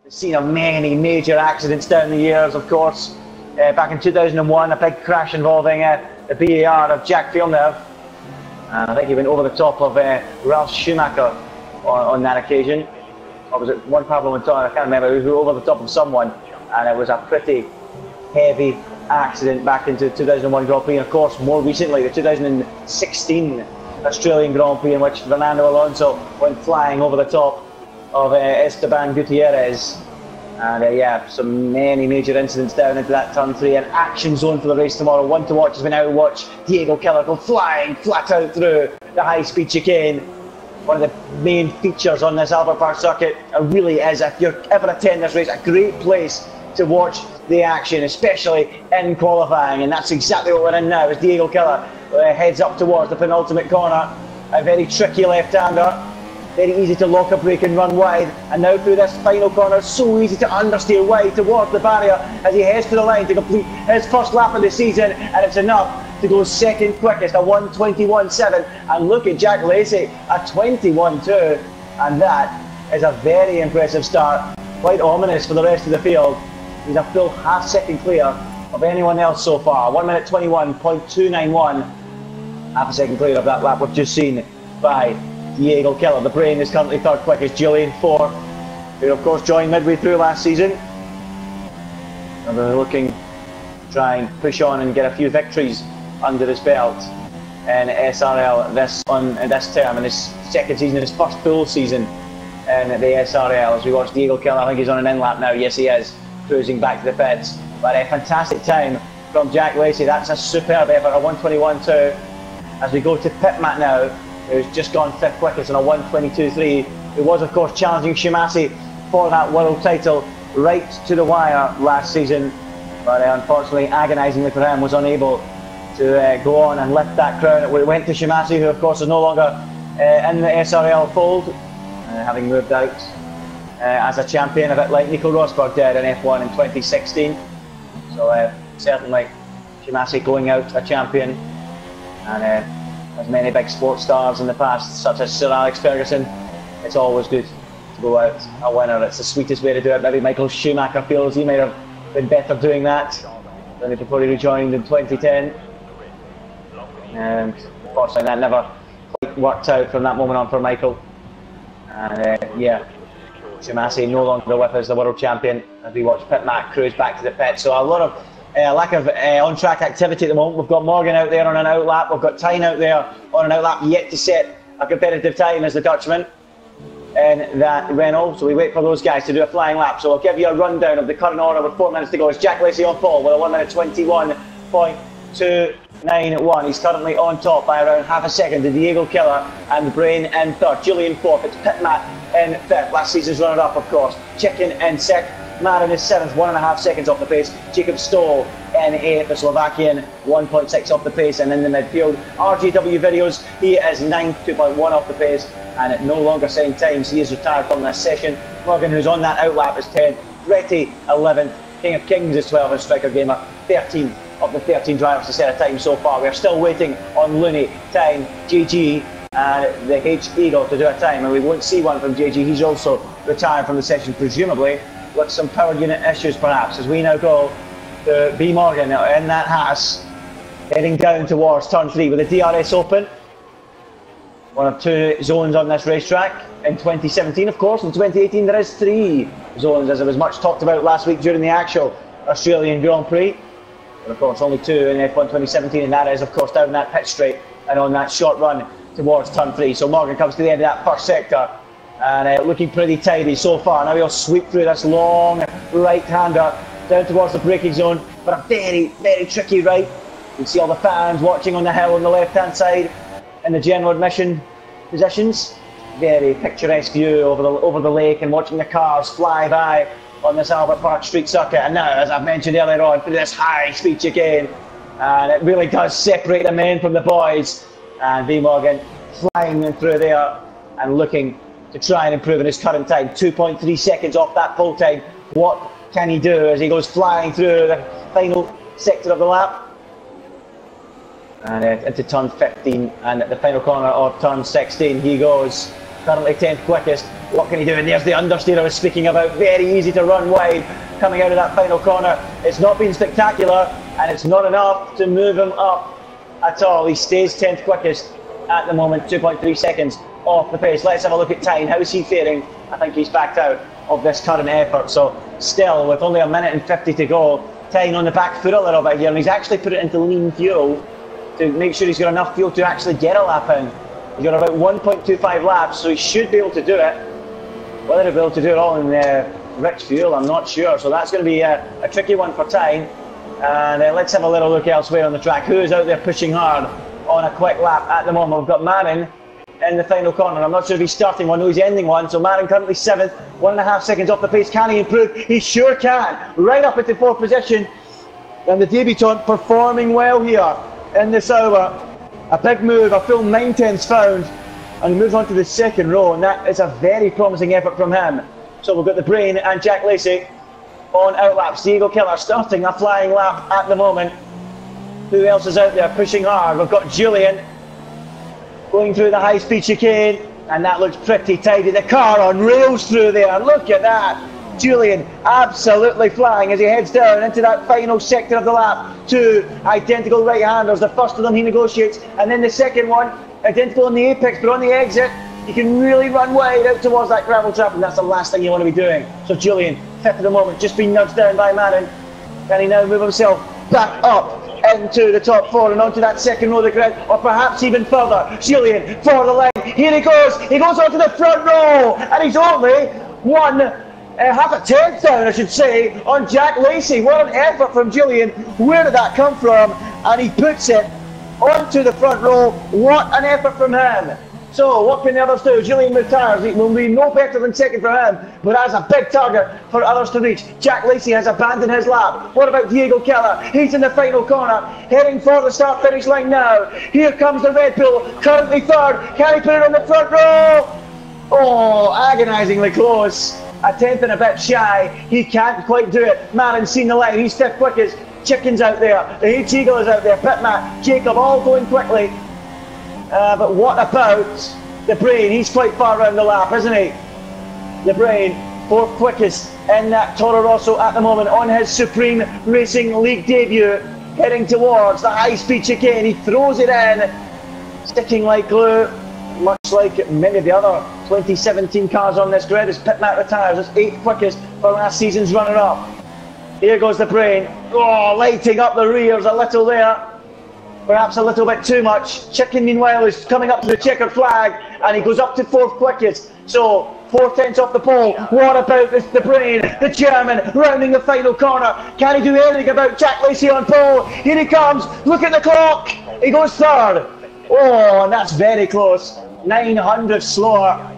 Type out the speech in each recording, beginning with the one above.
the scene of many major accidents down the years, of course. Back in 2001, a big crash involving the BAR of Jack Villeneuve. And I think he went over the top of Ralf Schumacher on that occasion. Or was it Juan Pablo Montoya? I can't remember. He was over the top of someone, and it was a pretty heavy accident back into 2001 Grand Prix. And of course, more recently, the 2016 Australian Grand Prix, in which Fernando Alonso went flying over the top of Esteban Gutierrez. And yeah, so many major incidents down into that turn 3. An action zone for the race tomorrow. One to watch as we now watch Diego Keller go flying flat out through the high-speed chicane. One of the main features on this Albert Park circuit. It really is, if you're ever attending this race, a great place to watch the action, especially in qualifying. And that's exactly what we're in now, as Diego Keller heads up towards the penultimate corner. A very tricky left-hander. Very easy to lock a brake and run wide, and now through this final corner, so easy to understeer wide towards the barrier as he heads to the line to complete his first lap of the season, and it's enough to go second quickest, a 1:21.7, and look at Jack Lacey, a 21.2, and that is a very impressive start, quite ominous for the rest of the field. He's a full half second clear of anyone else so far, 1:21.291, half a second clear of that lap we've just seen by Diego Keller. The Brain is currently third quickest. Julian fourth, who of course joined midway through last season. And they're looking to try and push on and get a few victories under his belt in SRL this term, in his second season, his first full season in the SRL. As we watch Diego Keller, I think he's on an in-lap now. Yes, he is, cruising back to the pits. But a fantastic time from Jack Lacey. That's a superb effort, a 1:21.2. As we go to pit mat now, who's just gone fifth quickest on a 1:22.3, who was of course challenging Shimasi for that world title right to the wire last season, but unfortunately, agonisingly for him, was unable to go on and lift that crown. It went to Shimasi, who of course is no longer in the SRL fold, having moved out as a champion, a bit like Nico Rosberg did in F1 in 2016. So certainly Shimasi going out a champion, and as many big sports stars in the past, such as Sir Alex Ferguson, it's always good to go out a winner. It's the sweetest way to do it. Maybe Michael Schumacher feels he might have been better doing that than before he rejoined in 2010. And unfortunately that never quite worked out from that moment on for Michael. And yeah, Shimasi no longer with us, the world champion, as we watch Pit Mac cruise back to the pit. So a lot of lack of on-track activity at the moment. We've got Morgan out there on an outlap, we've got Tyne out there on an outlap, yet to set a competitive time as the Dutchman in that Renault. So we wait for those guys to do a flying lap. So I'll give you a rundown of the current order with 4 minutes to go. It's Jack Lacey on pole with a 1:21.291. He's currently on top by around half a second to Diego Keller and the Brain in third. Julian fourth, it's Pit Matt in fifth, last season's runner-up of course. Chicken in sixth. Marin is 7th, 1.5 seconds off the pace. Jacob Stoll in 8th, the Slovakian, 1.6 off the pace, and in the midfield, RGW Videos, he is 9th, 2.1 off the pace, and it no longer saying times. He is retired from this session. Morgan, who's on that outlap, is 10th. Retty, 11th. King of Kings is 12th, and Striker Gamer, 13th of the 13 drivers to set a time so far. We are still waiting on Looney, Tyne, GG, and the H Eagle to do a time, and we won't see one from JG. He's also retired from the session, presumably with some power unit issues perhaps, as we now go to B Morgan in that Haas, heading down towards turn 3 with the DRS open. One of 2 zones on this racetrack. In 2017, of course, in 2018 there is 3 zones, as it was much talked about last week during the actual Australian Grand Prix. But of course only 2 in F1 2017, and that is of course down that pit straight and on that short run towards turn 3. So Morgan comes to the end of that first sector, and looking pretty tidy so far. Now he'll sweep through this long right-hander down towards the braking zone, but a very, very tricky right. You can see all the fans watching on the hill on the left-hand side in the general admission positions. Very picturesque view over the lake, and watching the cars fly by on this Albert Park Street circuit. And now, as I've mentioned earlier on, through this high-speed chicane, and it really does separate the men from the boys. And V Morgan flying through there and looking to try and improve in his current time, 2.3 seconds off that full time. What can he do as he goes flying through the final sector of the lap? And into turn 15, and at the final corner of turn 16 he goes. currently 10th quickest. What can he do? And there's the understeer I was speaking about. Very easy to run wide coming out of that final corner. It's not been spectacular, and it's not enough to move him up at all. He stays 10th quickest at the moment, 2.3 seconds off the pace. Let's have a look at Tyne. How is he faring? I think he's backed out of this current effort. So still, with only a minute and 50 to go, Tyne on the back foot a little bit here, and he's actually put it into lean fuel to make sure he's got enough fuel to actually get a lap in. He's got about 1.25 laps, so he should be able to do it. Whether he'll be able to do it all in rich fuel, I'm not sure. So that's going to be a tricky one for Tyne. And let's have a little look elsewhere on the track. Who is out there pushing hard on a quick lap at the moment? We've got Marin in the final corner. I'm not sure if he's starting one, no, he's ending one. So Marin currently 7th, 1.5 seconds off the pace. Can he improve? He sure can. Right up into 4th position. And the debutant performing well here in this hour. A big move, a full 9/10ths found, and he moves on to the 2nd row, and that is a very promising effort from him. So we've got the Brain and Jack Lacey on outlaps. Diego Killer starting a flying lap at the moment. Who else is out there pushing hard? We've got Julian going through the high-speed chicane, and that looks pretty tidy. The car on rails through there, look at that. Julian absolutely flying as he heads down into that final sector of the lap. Two identical right-handers. The first of them he negotiates, and then the second one identical on the apex, but on the exit you can really run wide out towards that gravel trap, and that's the last thing you want to be doing. So Julian, 5th at the moment, just been nudged down by Marin. Can he now move himself back up into the top 4 and onto that 2nd row of the grid, or perhaps even further? Julian for the line. Here he goes onto the front row, and he's only half a 10th down, I should say, on Jack Lacey. What an effort from Julian. Where did that come from? And he puts it onto the front row. What an effort from him. So what can the others do? Julian with tyres, it will be no better than 2nd for him, but that's a big target for others to reach. Jack Lacey has abandoned his lap. What about Diego Keller? He's in the final corner, heading for the start-finish line now. Here comes the Red Bull, currently 3rd. Can he put it on the front row? Oh, agonisingly close. A 10th and a bit shy. He can't quite do it. Marin's seen the line. He's 5th quickest. Chicken's out there. The H-Eagle is out there. Pitmat, Jacob, all going quickly. But what about the Brain? He's quite far around the lap, isn't he? The Brain, 4th quickest in that Toro Rosso at the moment on his Supreme Racing League debut. Heading towards the high-speed chicane. He throws it in, sticking like glue. Much like many of the other 2017 cars on this grid, as Pitmat retires as 8th quickest for last season's runner-up. Here goes the Brain. Oh, lighting up the rears a little there. Perhaps a little bit too much. Chicken, meanwhile, is coming up to the checkered flag, and he goes up to 4th quickest. So 4/10ths off the pole. What about the Brain, the German, rounding the final corner? Can he do anything about Jack Lacey on pole? Here he comes. Look at the clock. He goes 3rd. Oh, and that's very close. 900 slower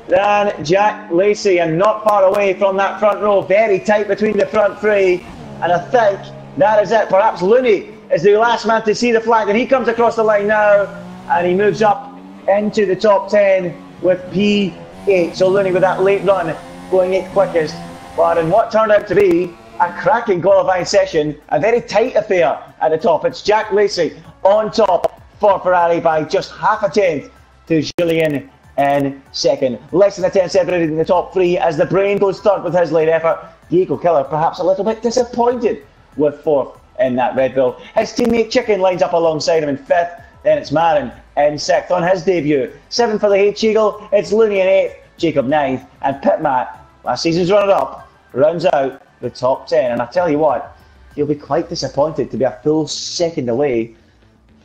than Jack Lacey, and not far away from that front row. Very tight between the front 3, and I think that is it. Perhaps Looney is the last man to see the flag, and he comes across the line now, and he moves up into the top 10 with P8. So Looney with that late run going 8th quickest, but in what turned out to be a cracking qualifying session, a very tight affair at the top. It's Jack Lacey on top for Ferrari by just half a 10th to Julian in 2nd. Less than a 10 separated in the top 3 as the Brain goes 3rd with his late effort. Diego Killer perhaps a little bit disappointed with 4th in that Red Bull. His teammate Chicken lines up alongside him in 5th. Then it's Marin in 6th on his debut. 7th for the H-Eagle. It's Looney in 8th, Jacob 9th, and Pitmat, last season's runner-up, rounds out the top 10. And I tell you what, he'll be quite disappointed to be a full 2nd away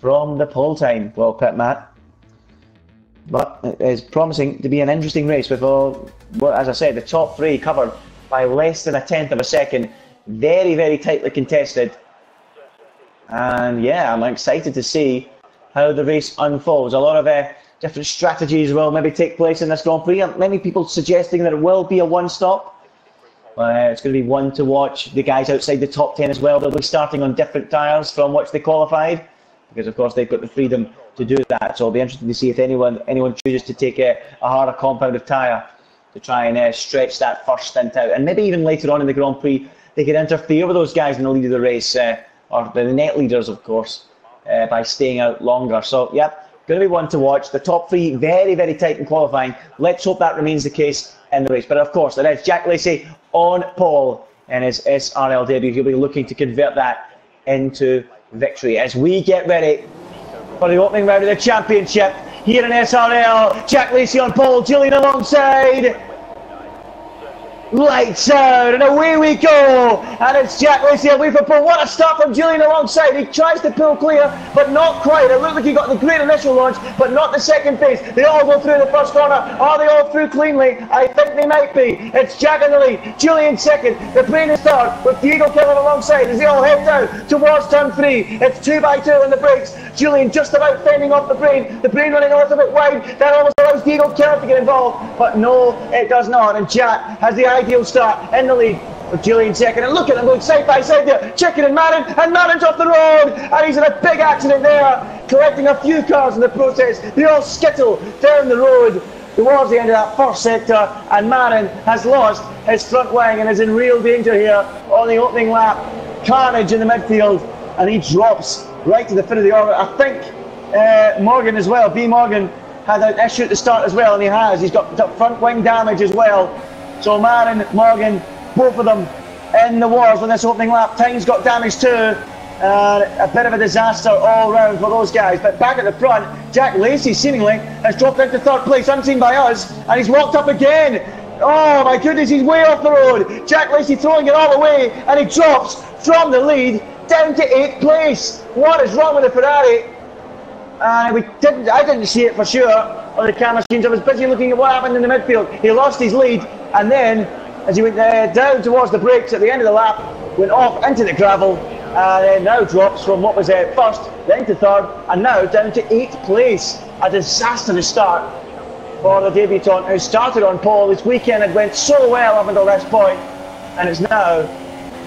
from the pole time. Well, Pitmat. But it is promising to be an interesting race with all, well, as I said, the top 3 covered by less than a 10th of a second. Very, very tightly contested. And yeah, I'm excited to see how the race unfolds. A lot of different strategies will maybe take place in this Grand Prix. Many people suggesting that it will be a one-stop. It's going to be one to watch. The guys outside the top 10 as well, they'll be starting on different tyres from which they qualified, because of course they've got the freedom to do that. So it'll be interesting to see if anyone chooses to take a harder compound of tyre to try and stretch that first stint out. And maybe even later on in the Grand Prix, they could interfere with those guys in the lead of the race, or the net leaders, of course, by staying out longer. So, yep, Going to be one to watch. The top three very, very tight in qualifying. Let's hope that remains the case in the race. But of course, there is Jack Lacey on pole in his SRL debut. He'll be looking to convert that into victory as we get ready for the opening round of the championship here in SRL. Jack Lacey on pole, Julian alongside. Lights out, and away we go, and it's Jack Lacey away from pole. What a start from Julian alongside. He tries to pull clear, but not quite. It looked like he got the great initial launch, but not the second phase. They all go through the first corner. Are they all through cleanly? I think they might be. It's Jack in the lead, Julian second, the Prix is third, with Diego Killer alongside as they all head down towards turn 3. It's 2 by 2 on the brakes. Julian just about fending off the Prix running a little bit wide. That almost allows Diego Killer to get involved, but no, it does not. And Jack has the ideal start in the lead with Julian second, and look at them going side by side there, Chicken and Marin's off the road, and he's in a big accident there, collecting a few cars in the process. They all skittle down the road towards the end of that first sector, and Marin has lost his front wing and is in real danger here on the opening lap. Carnage in the midfield, and he drops right to the fin of the orbit. I think Morgan as well, B Morgan, had an issue at the start as well, and he has. He's got front wing damage as well. So Marin, Morgan, both of them in the wars on this opening lap. Time's got damage too. A bit of a disaster all round for those guys. But back at the front, Jack Lacey seemingly has dropped into third place, unseen by us, and he's walked up again. Oh my goodness, he's way off the road. Jack Lacey throwing it all away, and he drops from the lead down to 8th place. What is wrong with the Ferrari? I didn't see it for sure on the camera screens. I was busy looking at what happened in the midfield. He lost his lead, and then as he went down towards the brakes at the end of the lap, went off into the gravel, and then now drops from what was first, then to third, and now down to 8th place. A disastrous start for the debutant who started on pole. This weekend it went so well up until this point, and it's now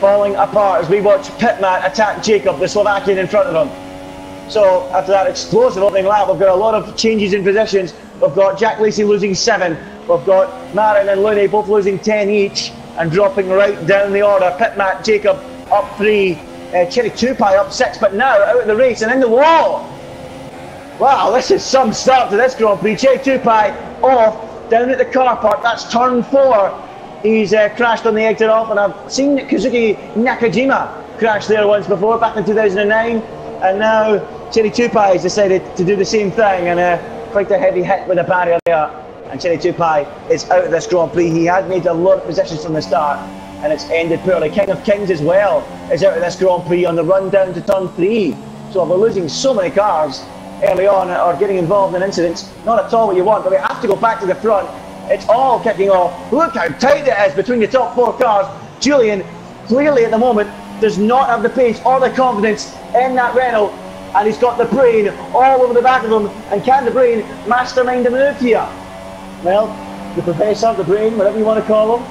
falling apart as we watch Pitmat attack Jacob, the Slovakian in front of him. So after that explosive opening lap, we've got a lot of changes in positions. We've got Jack Lacey losing 7. We've got Marin and Looney both losing 10 each and dropping right down the order. Pitmat, Jacob up 3, Cherry Tupai up 6, but now out of the race and in the wall. Wow, this is some start to this Grand Prix. Cherry Tupai off down at the car park. That's turn 4. He's crashed on the exit off, and I've seen Kazuki Nakajima crash there once before, back in 2009, and now Cherry Tupai has decided to do the same thing, and quite a heavy hit with a barrier there, and Cherry Tupai is out of this Grand Prix. He had made a lot of positions from the start, and it's ended poorly. King of Kings as well is out of this Grand Prix on the run down to turn 3. So we're losing so many cars early on, or getting involved in incidents. Not at all what you want, but we have to go back to the front. It's all kicking off. Look how tight it is between the top 4 cars. Julian, clearly at the moment, does not have the pace or the confidence in that Renault, and he's got the brain all over the back of him. And can the brain mastermind the move here? Well, the professor, the brain, whatever you want to call him,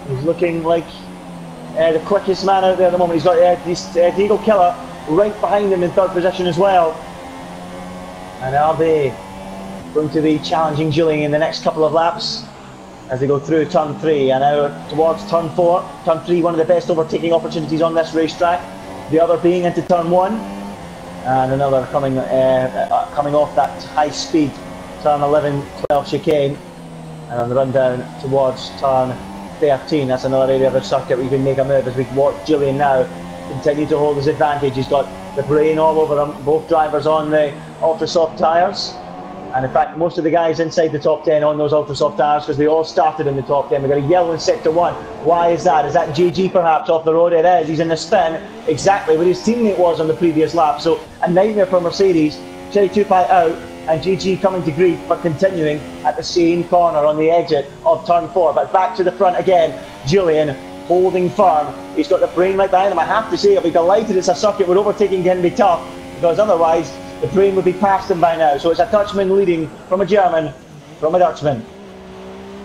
he's looking like the quickest man out there at the moment. He's got Diego Killer right behind him in 3rd position as well. And are they going to be challenging Julian in the next couple of laps as they go through turn 3 and now towards turn 4. Turn 3, one of the best overtaking opportunities on this racetrack. The other being into turn 1, and another coming off that high speed turn 11, 12 chicane, and on the run down towards turn 13. That's another area of the circuit where you can make a move as we watch Julian now continue to hold his advantage. He's got the brain all over him, both drivers on the ultra soft tyres. And in fact, most of the guys inside the top 10 on those ultra soft tyres, because they all started in the top 10. We've got a yellow in sector 1. Why is that? Is that JG perhaps off the road? It is. He's in the spin, exactly where his teammate was on the previous lap. So a nightmare for Mercedes. Cherry Tupai out, and JG coming to grief, but continuing at the same corner on the exit of turn 4. But back to the front again. Julian holding firm. He's got the brain right behind him. I have to say, I'll be delighted it's a circuit where overtaking can be tough, because otherwise the brain would be past him by now. So it's a Dutchman leading from a German, from a Dutchman.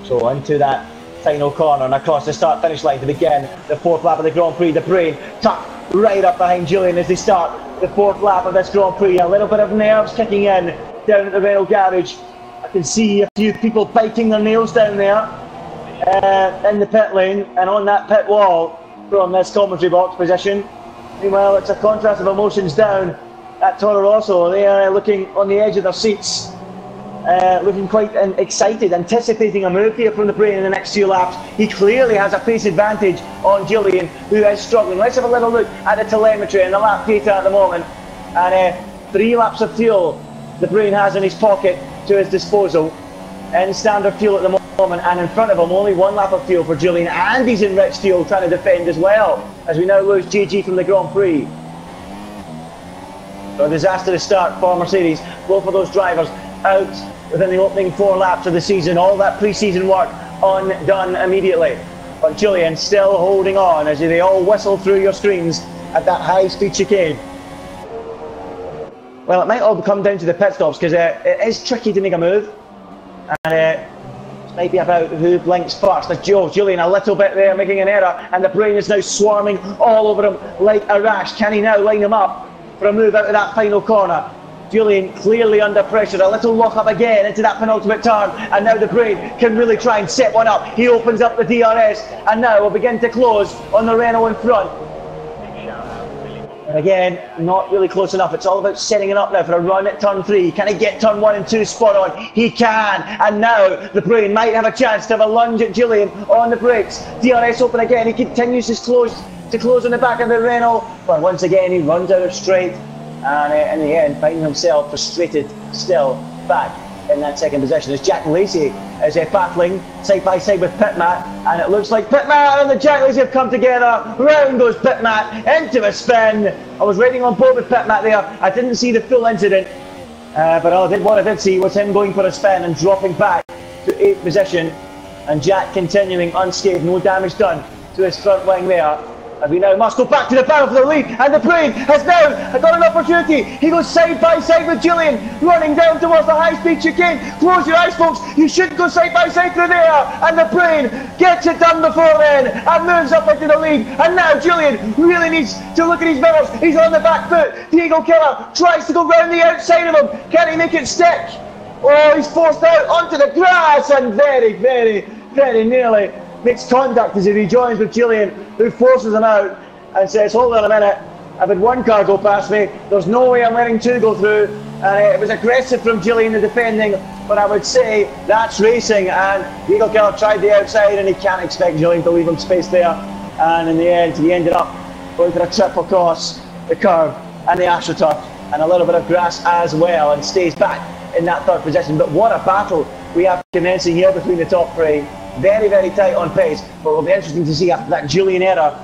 So into that final corner and across the start-finish line to begin the 4th lap of the Grand Prix. The brain tucked right up behind Julian as they start the 4th lap of this Grand Prix. A little bit of nerves kicking in down at the Renault garage. I can see a few people biting their nails down there in the pit lane and on that pit wall from this commentary box position. Meanwhile, it's a contrast of emotions down at Toro Rosso. They are looking on the edge of their seats, looking quite excited, anticipating a move here from the Prix in the next few laps. He clearly has a pace advantage on Julian, who is struggling. Let's have a little look at the telemetry and the lap data at the moment. And 3 laps of fuel the Prix has in his pocket to his disposal, and standard fuel at the moment, and in front of him only 1 lap of fuel for Julian, and he's enriched fuel trying to defend as well, as we now lose GG from the Grand Prix. So a disastrous start for Mercedes. Both of those drivers out within the opening 4 laps of the season. All that pre-season work undone immediately. But Julian still holding on as they all whistle through your screens at that high-speed chicane. Well, it might all come down to the pit stops, because it is tricky to make a move. And it might be about who blinks first. Like Julian a little bit there, making an error, and the brain is now swarming all over him like a rash. Can he now line him up for a move out of that final corner? Julian clearly under pressure, a little lock up again into that penultimate turn, and now the brain can really try and set one up. He opens up the DRS, and now will begin to close on the Renault in front. And again, not really close enough. It's all about setting it up now for a run at turn 3. Can he get turn 1 and 2 spot on? He can, and now the brain might have a chance to have a lunge at Julian on the brakes. DRS open again. He continues to close on the back of the Renault, but once again he runs out of straight, and in the end finding himself frustrated still back in that second position as Jack Lacey is battling side by side with Pitmat, and it looks like Pitmat and the Jack Lacey have come together. Round goes Pitmat into a spin. I was riding on board with Pitmat there. I didn't see the full incident, but what I did see was him going for a spin and dropping back to 8th position, and Jack continuing unscathed, no damage done to his front wing there. And we now must go back to the battle for the lead, and the Prix has now got an opportunity. He goes side by side with Julian, running down towards the high-speed chicane. Close your eyes, folks. You shouldn't go side by side through there. And the Prix gets it done before then and moves up into the lead. And now Julian really needs to look at his mirrors. He's on the back foot. Diego Killer tries to go round the outside of him. Can he make it stick? Oh, he's forced out onto the grass, and very, very, very nearly makes contact as he rejoins with Julian, who forces him out and says, hold on a minute, I've had 1 car go past me, there's no way I'm letting 2 go through. And it was aggressive from Julian, the defending, but I would say that's racing, and Diego Killer tried the outside, and he can't expect Julian to leave him space there, and in the end he ended up going for a triple cross, the curve and the AstroTurf, and a little bit of grass as well, and stays back in that 3rd position. But what a battle we have commencing here between the top 3. Very, very tight on pace, but it'll be interesting to see after that Julian error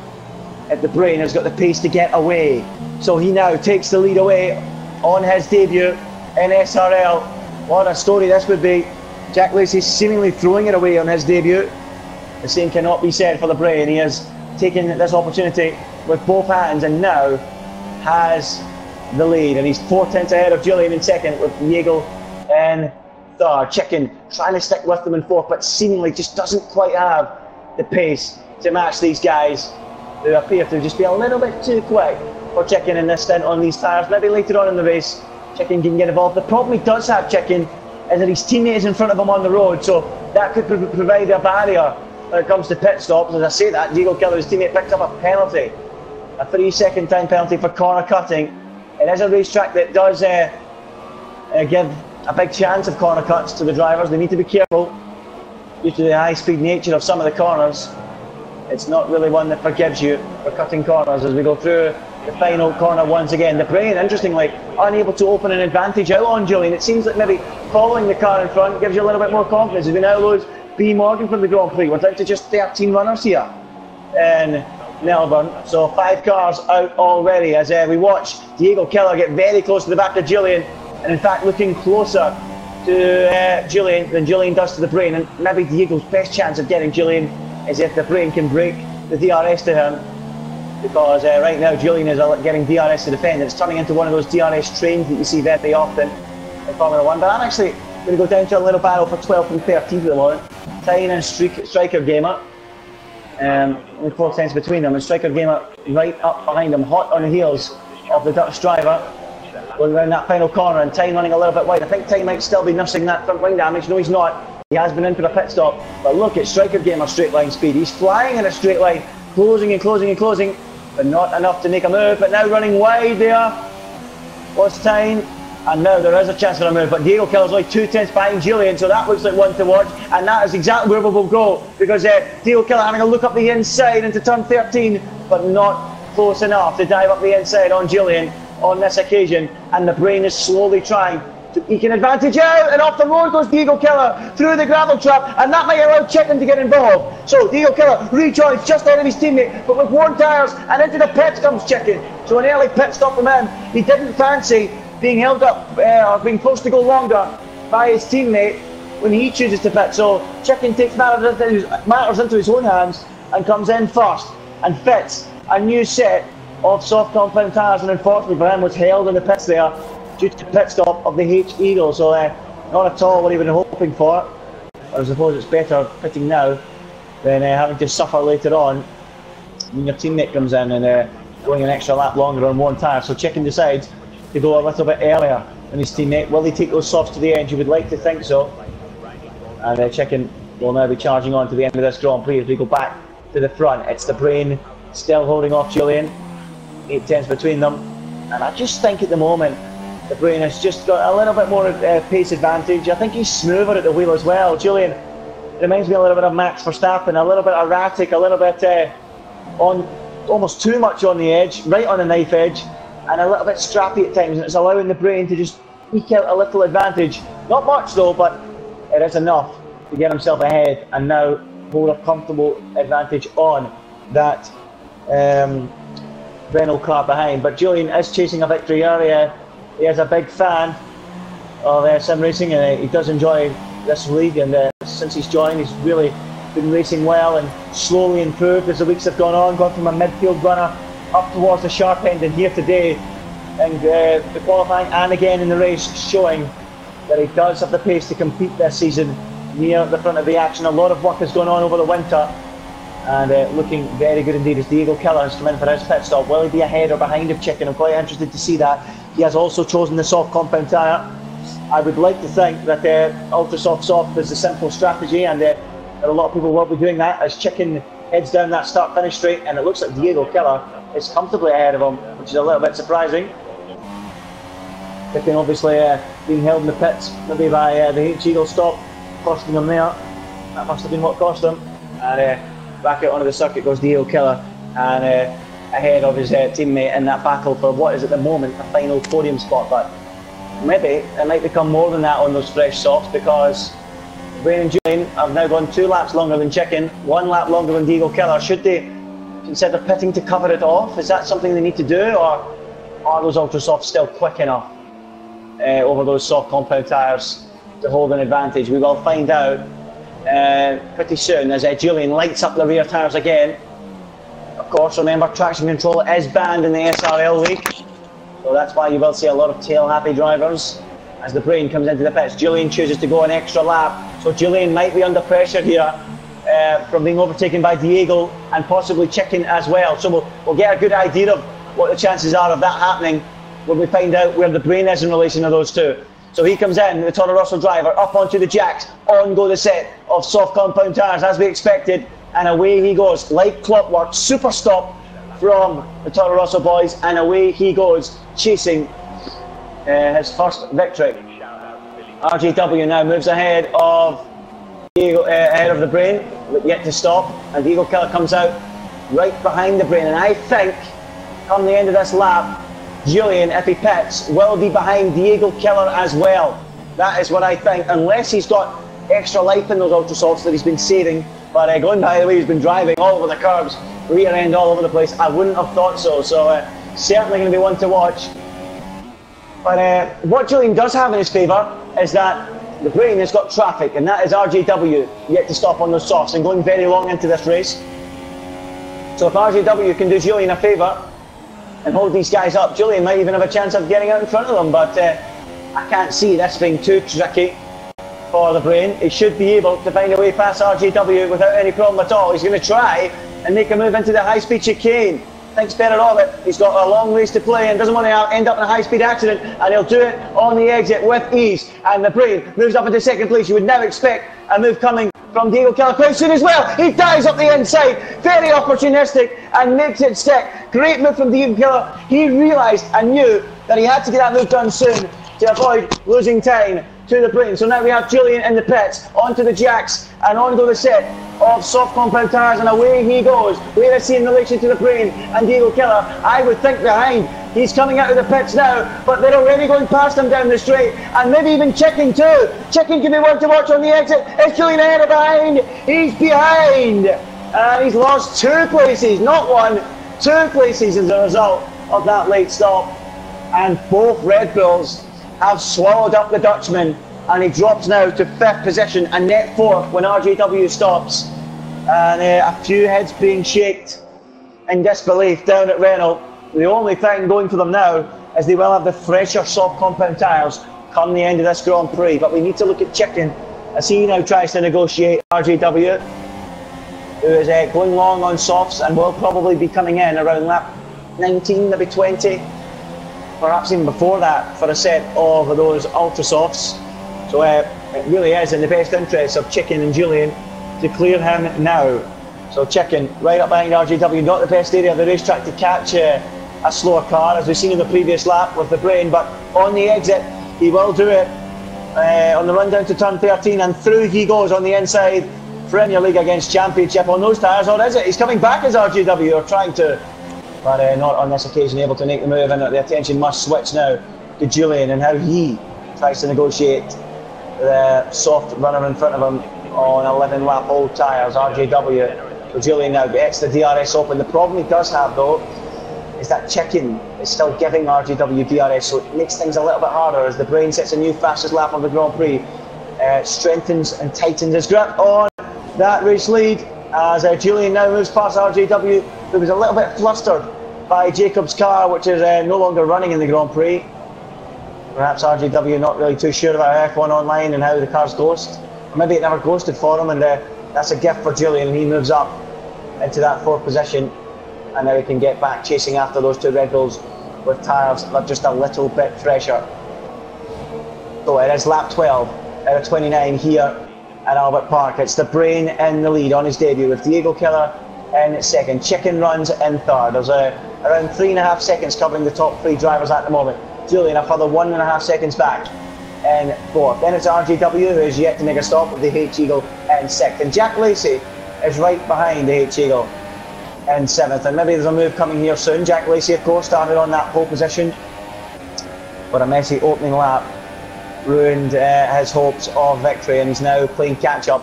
if the brain has got the pace to get away. So he now takes the lead away on his debut in SRL. What a story this would be. Jack Lacey seemingly throwing it away on his debut. The same cannot be said for the brain. He has taken this opportunity with both hands and now has the lead. And he's 4/10 ahead of Julian in 2nd, with Diego in 3rd. Chicken trying to stick with them in 4th, but seemingly just doesn't quite have the pace to match these guys, who appear to just be a little bit too quick for Chicken in this stint on these tyres. Maybe later on in the race Chicken can get involved. The problem he does have, Chicken, is that his teammate is in front of him on the road, so that could provide a barrier when it comes to pit stops. As I say that, Diego Killer, his teammate, picked up a penalty, a 3-second time penalty for corner cutting. It is a racetrack that does give a big chance of corner cuts to the drivers. They need to be careful due to the high-speed nature of some of the corners. It's not really one that forgives you for cutting corners as we go through the final corner once again. The brain, interestingly, unable to open an advantage out on Julian. It seems like maybe following the car in front gives you a little bit more confidence as we now lose B. Morgan from the Grand Prix. We're down to just 13 runners here in Melbourne. So 5 cars out already as we watch Diego Killer get very close to the back of Julian, and in fact looking closer to Julian than Julian does to the brain. And maybe Diego's best chance of getting Julian is if the brain can break the DRS to him, because right now Julian is getting DRS to defend. It's turning into one of those DRS trains that you see very often in Formula 1. But I'm actually going to go down to a little battle for 12th and 13th at the moment. Tyne and Striker Gamer, only 4 tenths between them, and Striker Gamer right up behind them, hot on the heels of the Dutch driver, going around that final corner, and Tyne running a little bit wide. I think Tyne might still be nursing that front wing damage. No, he's not. He has been in for a pit stop, but look at Striker Gamer straight line speed. He's flying in a straight line, closing and closing and closing, but not enough to make a move. But now running wide there was time, and now there is a chance for a move, but Diego Killer's only 2/10 behind Julian, so that looks like one to watch, and that is exactly where we will go, because Diego Killer having a look up the inside into turn 13, but not close enough to dive up the inside on Julian on this occasion, and the brain is slowly trying to eke an advantage out, and off the road goes Diego Killer through the gravel trap, and that might allow Chicken to get involved. So Diego Killer rejoins just ahead of his teammate, but with worn tyres, and into the pits comes Chicken. So an early pit stop from him. He didn't fancy being held up or being forced to go longer by his teammate when he chooses to pit. So Chicken takes matters into his own hands and comes in first and fits a new set of soft compound tyres, and unfortunately for him was held in the pits there due to the pit stop of the H Eagle. So not at all what he was hoping for. I suppose it's better pitting now than having to suffer later on when your teammate comes in and going an extra lap longer on one tyre. So Chicken decides to go a little bit earlier than his teammate. Will he take those softs to the end? You would like to think so. And Chicken will now be charging on to the end of this Grand Prix as we go back to the front. It's the brain still holding off Julian. 8/10 between them. And I just think at the moment the brain has just got a little bit more pace advantage. I think he's smoother at the wheel as well. Julian reminds me a little bit of Max Verstappen, a little bit erratic, a little bit on almost too much on the edge, right on the knife edge, and a little bit strappy at times, and it's allowing the brain to just eke out a little advantage. Not much though, but it is enough to get himself ahead and now hold a comfortable advantage on that Renault car behind. But Julian is chasing a victory here. He is a big fan of sim racing, and he does enjoy this league, and since he's joined he's really been racing well and slowly improved as the weeks have gone on, gone from a midfield runner up towards the sharp end, and here today in the qualifying and again in the race, showing that he does have the pace to compete this season near the front of the action. A lot of work has gone on over the winter, and looking very good indeed as Diego Killer has come in for his pit stop. Will he be ahead or behind of Chicken? I'm quite interested to see that. He has also chosen the soft compound tyre. I would like to think that ultra soft is the simple strategy, and a lot of people will be doing that as Chicken heads down that start finish straight, and it looks like Diego Killer is comfortably ahead of him, which is a little bit surprising. Chicken obviously being held in the pits maybe by the H Eagle stop, costing him there. That must have been what cost him. And back out onto the circuit goes Diego Killer, and ahead of his teammate in that battle for what is at the moment a final podium spot. But maybe it might become more than that on those fresh softs, because Brain and Julian have now gone 2 laps longer than Chicken, 1 lap longer than Diego Killer. Should they consider pitting to cover it off? Is that something they need to do, or are those ultra softs still quick enough over those soft compound tyres to hold an advantage? We will find out pretty soon as Julian lights up the rear tyres again. Of course, remember, traction control is banned in the SRL league, so that's why you will see a lot of tail-happy drivers as the Brain comes into the pits. Julian chooses to go an extra lap, so Julian might be under pressure here from being overtaken by Diego and possibly Chicken as well. So we'll get a good idea of what the chances are of that happening when we find out where the Brain is in relation to those two. So he comes in, the Toro Rosso driver, up onto the jacks, on go the set of soft compound tyres as we expected, and away he goes, like clockwork, super stop from the Toro Rosso boys, and away he goes, chasing his first victory. RJW now moves ahead of Diego, ahead of the Brain, but yet to stop, and Diego Killer comes out right behind the Brain, and I think come the end of this lap, Julian, if he pits, will be behind Diego Killer as well. That is what I think, unless he's got extra life in those ultra softs that he's been saving. But going by the way he's been driving all over the curbs, rear end all over the place, I wouldn't have thought so. So certainly going to be one to watch. But what Julian does have in his favour is that the Brain has got traffic, and that is RJW yet to stop on those softs and going very long into this race. So if RJW can do Julian a favour and hold these guys up, Julian might even have a chance of getting out in front of them, but I can't see this being too tricky for the Brain. He should be able to find a way past RJW without any problem at all. He's going to try and make a move into the high-speed chicane. Thinks better of it. He's got a long race to play and doesn't want to end up in a high-speed accident, and he'll do it on the exit with ease. And the Brain moves up into second place. You would now expect a move coming from Diego Killer quite soon as well. He dives up the inside, very opportunistic, and makes it stick. Great move from Diego Killer. He realised and knew that he had to get that move done soon to avoid losing time to the Prix. So now we have Julian in the pits, onto the jacks, and onto the set of soft compound tyres, and away he goes. Where is he in relation to the Prix and Diego Keller? I would think behind. He's coming out of the pits now, but they're already going past him down the straight, and maybe even checking too. Checking can be one to watch on the exit. It's Julian ahead or behind? He's behind, and he's lost 2 places, not 1, 2 places as a result of that late stop. And both Red Bulls have swallowed up the Dutchman, and he drops now to 5th position and net 4th when RJW stops. And a few heads being shaked in disbelief down at Renault. The only thing going for them now is they will have the fresher soft compound tyres come the end of this Grand Prix. But we need to look at Chicken as he now tries to negotiate RJW, who is going long on softs and will probably be coming in around lap 19, maybe 20. Perhaps even before that, for a set of those ultra softs. So it really is in the best interest of Chicken and Julian to clear him now. So Chicken right up behind RJW, not the best area of the racetrack to catch a slower car, as we've seen in the previous lap with the Brain, but on the exit he will do it on the run down to turn 13, and through he goes on the inside. Premier League against Championship on those tyres, or is it? He's coming back as RJW, or trying to, but not on this occasion able to make the move, and the attention must switch now to Julian and how he tries to negotiate the soft runner in front of him on 11 lap old tyres, RJW. So Julian now gets the DRS open. The problem he does have though is that Chicken is still giving RJW DRS, so it makes things a little bit harder as the Brain sets a new fastest lap of the Grand Prix, strengthens and tightens his grip on that race lead as Julian now moves past RJW, who was a little bit flustered by Jacob's car, which is no longer running in the Grand Prix. Perhaps RJW not really too sure about F1 Online and how the cars ghost. Or maybe it never ghosted for him, and that's a gift for Julian. He moves up into that 4th position, and now he can get back chasing after those 2 Red Bulls with tyres that are just a little bit fresher. So it is lap 12 out of 29 here at Albert Park. It's the Brain in the lead on his debut, with Diego Keller in 2nd. Chicken runs in 3rd. There's around 3.5 seconds covering the top 3 drivers at the moment. Julian a further 1.5 seconds back in 4th. Then it's RJW, who is yet to make a stop with the H-Eagle in 6th. And Jack Lacey is right behind the H-Eagle in 7th. And maybe there's a move coming here soon. Jack Lacey, of course, started on that pole position, but a messy opening lap ruined his hopes of victory, and he's now playing catch-up,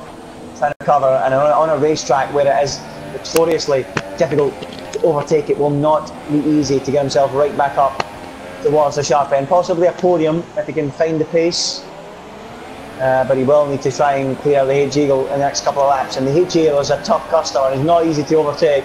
trying to cover. And on a racetrack where it is notoriously difficult to overtake, it will not be easy to get himself right back up towards the sharp end. Possibly a podium if he can find the pace, but he will need to try and clear the H-Eagle in the next couple of laps. And the H-Eagle is a tough customer and is not easy to overtake,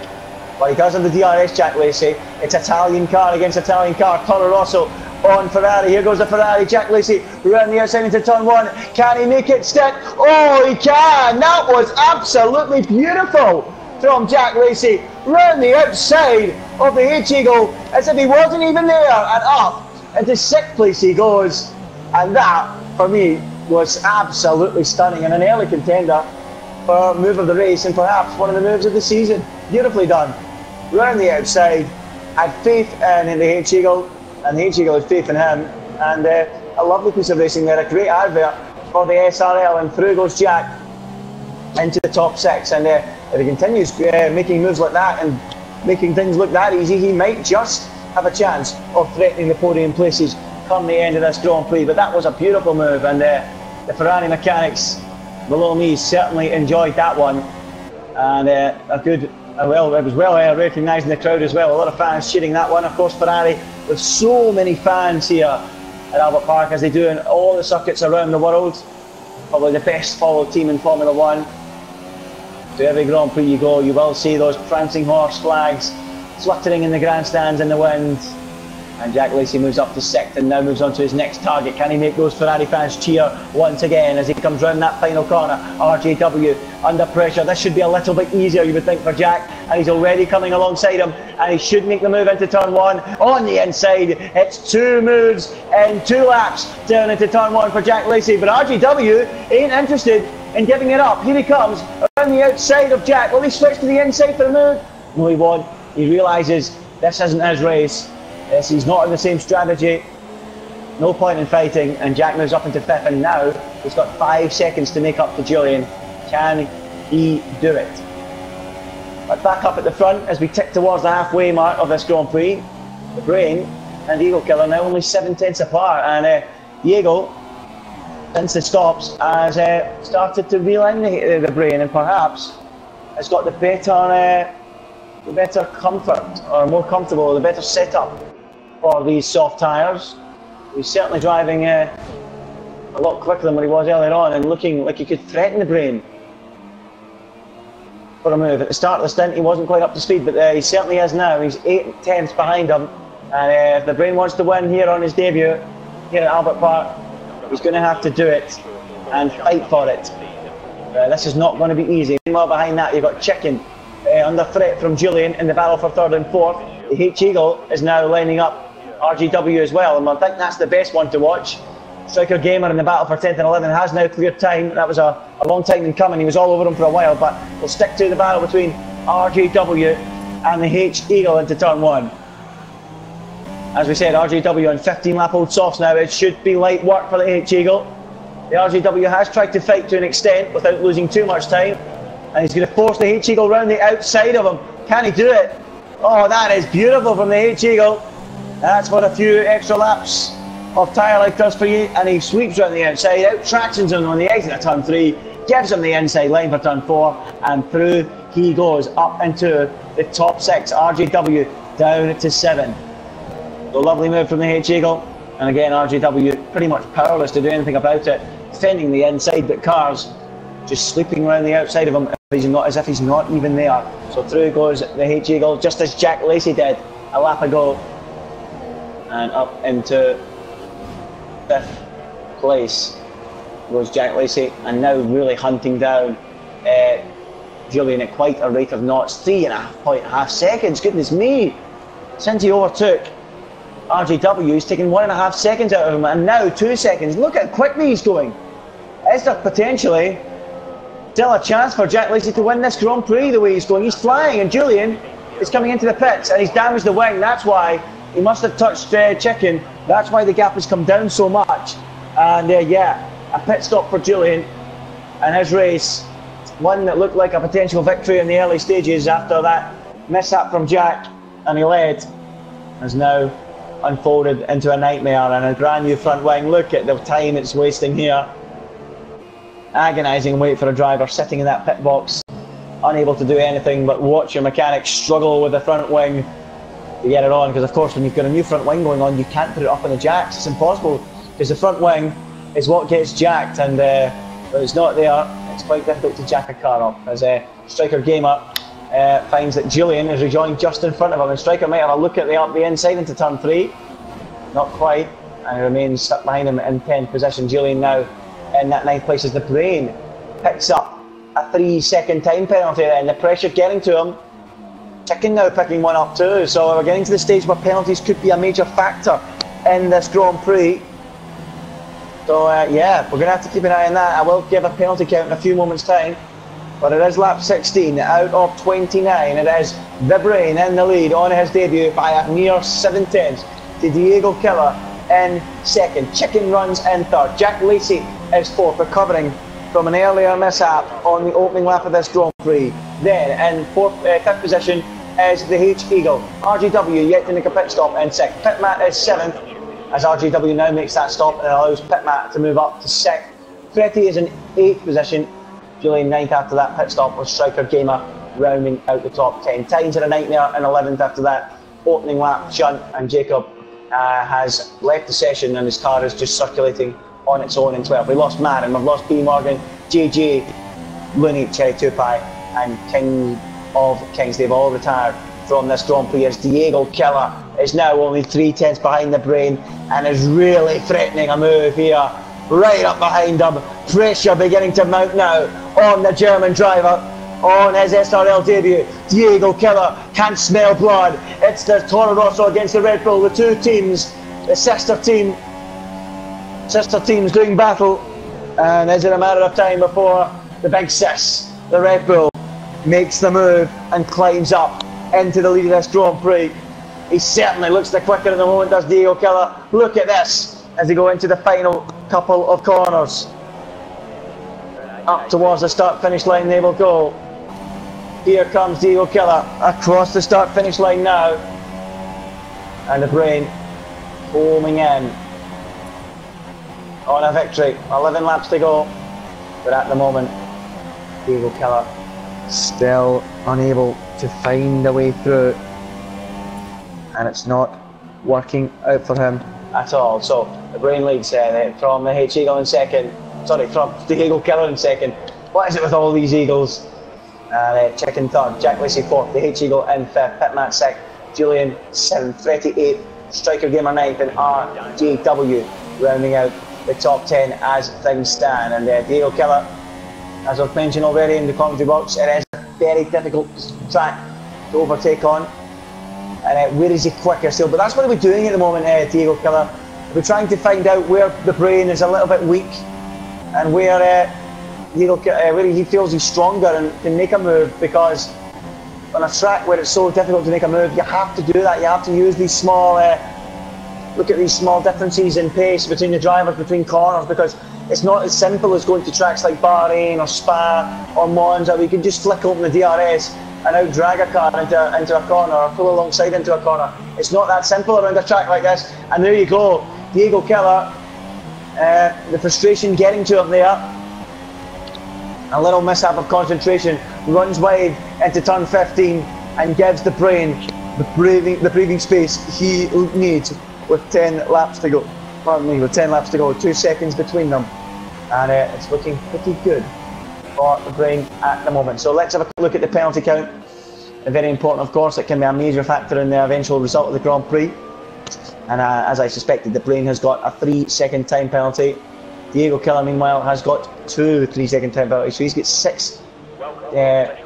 but he does have the DRS, Jack Lacey. It's Italian car against Italian car. Toro Rosso on Ferrari. Here goes the Ferrari. Jack Lacey around the outside into turn 1. Can he make it stick? Oh, he can! That was absolutely beautiful from Jack Lacey, round the outside of the H-Eagle as if he wasn't even there, and up into 6th place he goes. And that, for me, was absolutely stunning, and an early contender for move of the race, and perhaps one of the moves of the season. Beautifully done. Round the outside, had faith in the H-Eagle, and the H-Eagle had faith in him, and a lovely piece of racing there, a great advert for the SRL, and through goes Jack into the top 6. And if he continues making moves like that and making things look that easy, he might just have a chance of threatening the podium places come the end of this Grand Prix. But that was a beautiful move, and the Ferrari mechanics below me certainly enjoyed that one, and it was well recognised in the crowd as well. A lot of fans cheering that one. Of course, Ferrari with so many fans here at Albert Park, as they do in all the circuits around the world. Probably the best followed team in Formula 1. To every Grand Prix you go, you will see those prancing horse flags fluttering in the grandstands in the wind. And Jack Lacey moves up to 6th and now moves on to his next target. Can he make those Ferrari fans cheer once again as he comes round that final corner? RJW under pressure. This should be a little bit easier, you would think, for Jack, and he's already coming alongside him, and he should make the move into turn 1 on the inside. It's 2 moves and 2 laps down into turn 1 for Jack Lacey, but RJW ain't interested in giving it up. Here he comes around the outside of Jack. Will he switch to the inside for the move? No, he won't. He realises this isn't his race. He's not in the same strategy No point in fighting, and Jack moves up into 5th, and now he's got 5 seconds to make up to Julian. Can he do it? But back up at the front as we tick towards the halfway mark of this Grand Prix. The Brain and Eagle Killer now only 7 tenths apart, and Diego, since the stops, has started to reel in the Brain, and perhaps has got the better comfort, or more comfortable, the better setup for these soft tyres. He's certainly driving a lot quicker than what he was earlier on, and looking like he could threaten the Brain for a move. At the start of the stint he wasn't quite up to speed, but he certainly is now. He's 8 tenths behind him, and if the Brain wants to win here on his debut here at Albert Park, he's going to have to do it and fight for it. This is not going to be easy. Meanwhile, behind that you've got Chicken under threat from Julian in the battle for 3rd and 4th. The H-Eagle is now lining up RGW as well, and I think that's the best one to watch. Striker Gamer in the battle for 10th and 11th has now cleared time. That was a long time in coming. He was all over him for a while, but we'll stick to the battle between RGW and the H-Eagle into turn 1. As we said, RGW on 15 lap old softs now. It should be light work for the H-Eagle. The RGW has tried to fight to an extent without losing too much time, and he's going to force the H-Eagle round the outside of him. Can he do it? Oh, that is beautiful from the H-Eagle. That's for a few extra laps of tyre life does for you, and he sweeps around the outside, out tractions him on the exit of turn 3, gives him the inside line for turn 4, and through he goes up into the top 6. RGW down to 7. So lovely move from the H-Eagle, and again RGW pretty much powerless to do anything about it, defending the inside, but Cars just sleeping around the outside of him as if he's not even there. So through goes the H-Eagle, just as Jack Lacey did a lap ago, and up into 5th place goes Jack Lacey, and now really hunting down Julian at quite a rate of knots. 3.5 seconds, goodness me! Since he overtook RGW, he's taken 1.5 seconds out of him, and now 2 seconds. Look how quickly he's going. Is there potentially still a chance for Jack Lacey to win this Grand Prix the way he's going? He's flying, and Julian is coming into the pits, and he's damaged the wing. That's why he must have touched Chicken. That's why the gap has come down so much. And yeah, a pit stop for Julian and his race. One that looked like a potential victory in the early stages after that mishap from Jack, and he led, has now unfolded into a nightmare and a brand new front wing. Look at the time it's wasting here. Agonising wait for a driver sitting in that pit box, unable to do anything but watch your mechanic struggle with the front wing to get it on, because of course when you've got a new front wing going on, you can't put it up on the jacks. It's impossible, because the front wing is what gets jacked, and when it's not there, it's quite difficult to jack a car up. As Striker Gamer finds that Julian is rejoined just in front of him, and Striker might have a look at the inside into turn 3. Not quite, and he remains stuck behind him in 10th position. Julian now in that 9th place as the Brain picks up a 3-second time penalty, and the pressure getting to him. Chicken now picking one up too, so we're getting to the stage where penalties could be a major factor in this Grand Prix. So yeah, we're going to have to keep an eye on that. I will give a penalty count in a few moments time, but it is lap 16 out of 29. It is the Brain in the lead on his debut by a mere 7 tenths to Diego Killer in 2nd. Chicken runs in 3rd. Jack Lacey is 4th, recovering from an earlier mishap on the opening lap of this Grand Prix. Then in 5th position is the H-Eagle. RGW yet to make a pit stop in 6th. Pitmat is 7th, as RGW now makes that stop and allows Pitmat to move up to 6th. Pretty is in 8th position. Julian 9th after that pit stop, with Striker Gamer rounding out the top 10. Tynes are a nightmare in 11th after that opening lap shunt, and Jacob has left the session and his car is just circulating on its own in 12th. We lost Marin, we've lost B Morgan, JJ, Looney, Cherry Tupai, and King of Kings. They've all retired from this Grand Prix, as Diego Killer is now only 3 tenths behind the Brain and is really threatening a move here. Right up behind him, pressure beginning to mount now on the German driver on his SRL debut. Diego Killer can smell blood. It's the Toro Rosso against the Red Bull, the two teams, the sister teams doing battle, and is it a matter of time before the big sis, the Red Bull, makes the move and climbs up into the lead of this Grand Prix. He certainly looks the quicker in the moment, does Diego Killer. Look at this, as they go into the final couple of corners. Up towards the start-finish line they will go. Here comes Diego Killer across the start-finish line now. And the Brain homing in on a victory. 11 laps to go. But at the moment, Diego Killer still unable to find a way through. And it's not working out for him at all. So the Brain leads from the H Eagle in second. Sorry, from Diego Killer in second. What is it with all these Eagles? Chicken third, Jack Lacey fourth, the H Eagle in fifth, Pitmat sixth, Julian seventh, Fretty eighth, Striker Gamer ninth, and RJW rounding out the top 10 as things stand. And Diego Killer, as I've mentioned already in the commentary box, it is a very difficult track to overtake on. And where is he quicker still? But that's what we're doing at the moment, Diego Killer. We're trying to find out where the Brain is a little bit weak and where where he feels he's stronger and can make a move, because on a track where it's so difficult to make a move, you have to do that. You have to use these small, look at these small differences in pace between the drivers, between corners, because it's not as simple as going to tracks like Bahrain or Spa or Monza, where you can just flick open the DRS and out drag a car into a corner or pull alongside into a corner. It's not that simple around a track like this. And there you go, Diego Killer, the frustration getting to him there. A little mishap of concentration, runs wide into turn 15 and gives the Brain the breathing space he needs with 10 laps to go. Pardon me, with 10 laps to go, 2 seconds between them. And it's looking pretty good for the Brain at the moment. So let's have a look at the penalty count. Very important, of course. It can be a major factor in the eventual result of the Grand Prix. And as I suspected, the Brain has got a 3-second time penalty. Diego Killer, meanwhile, has got 2 3-second time penalties, so he's got 6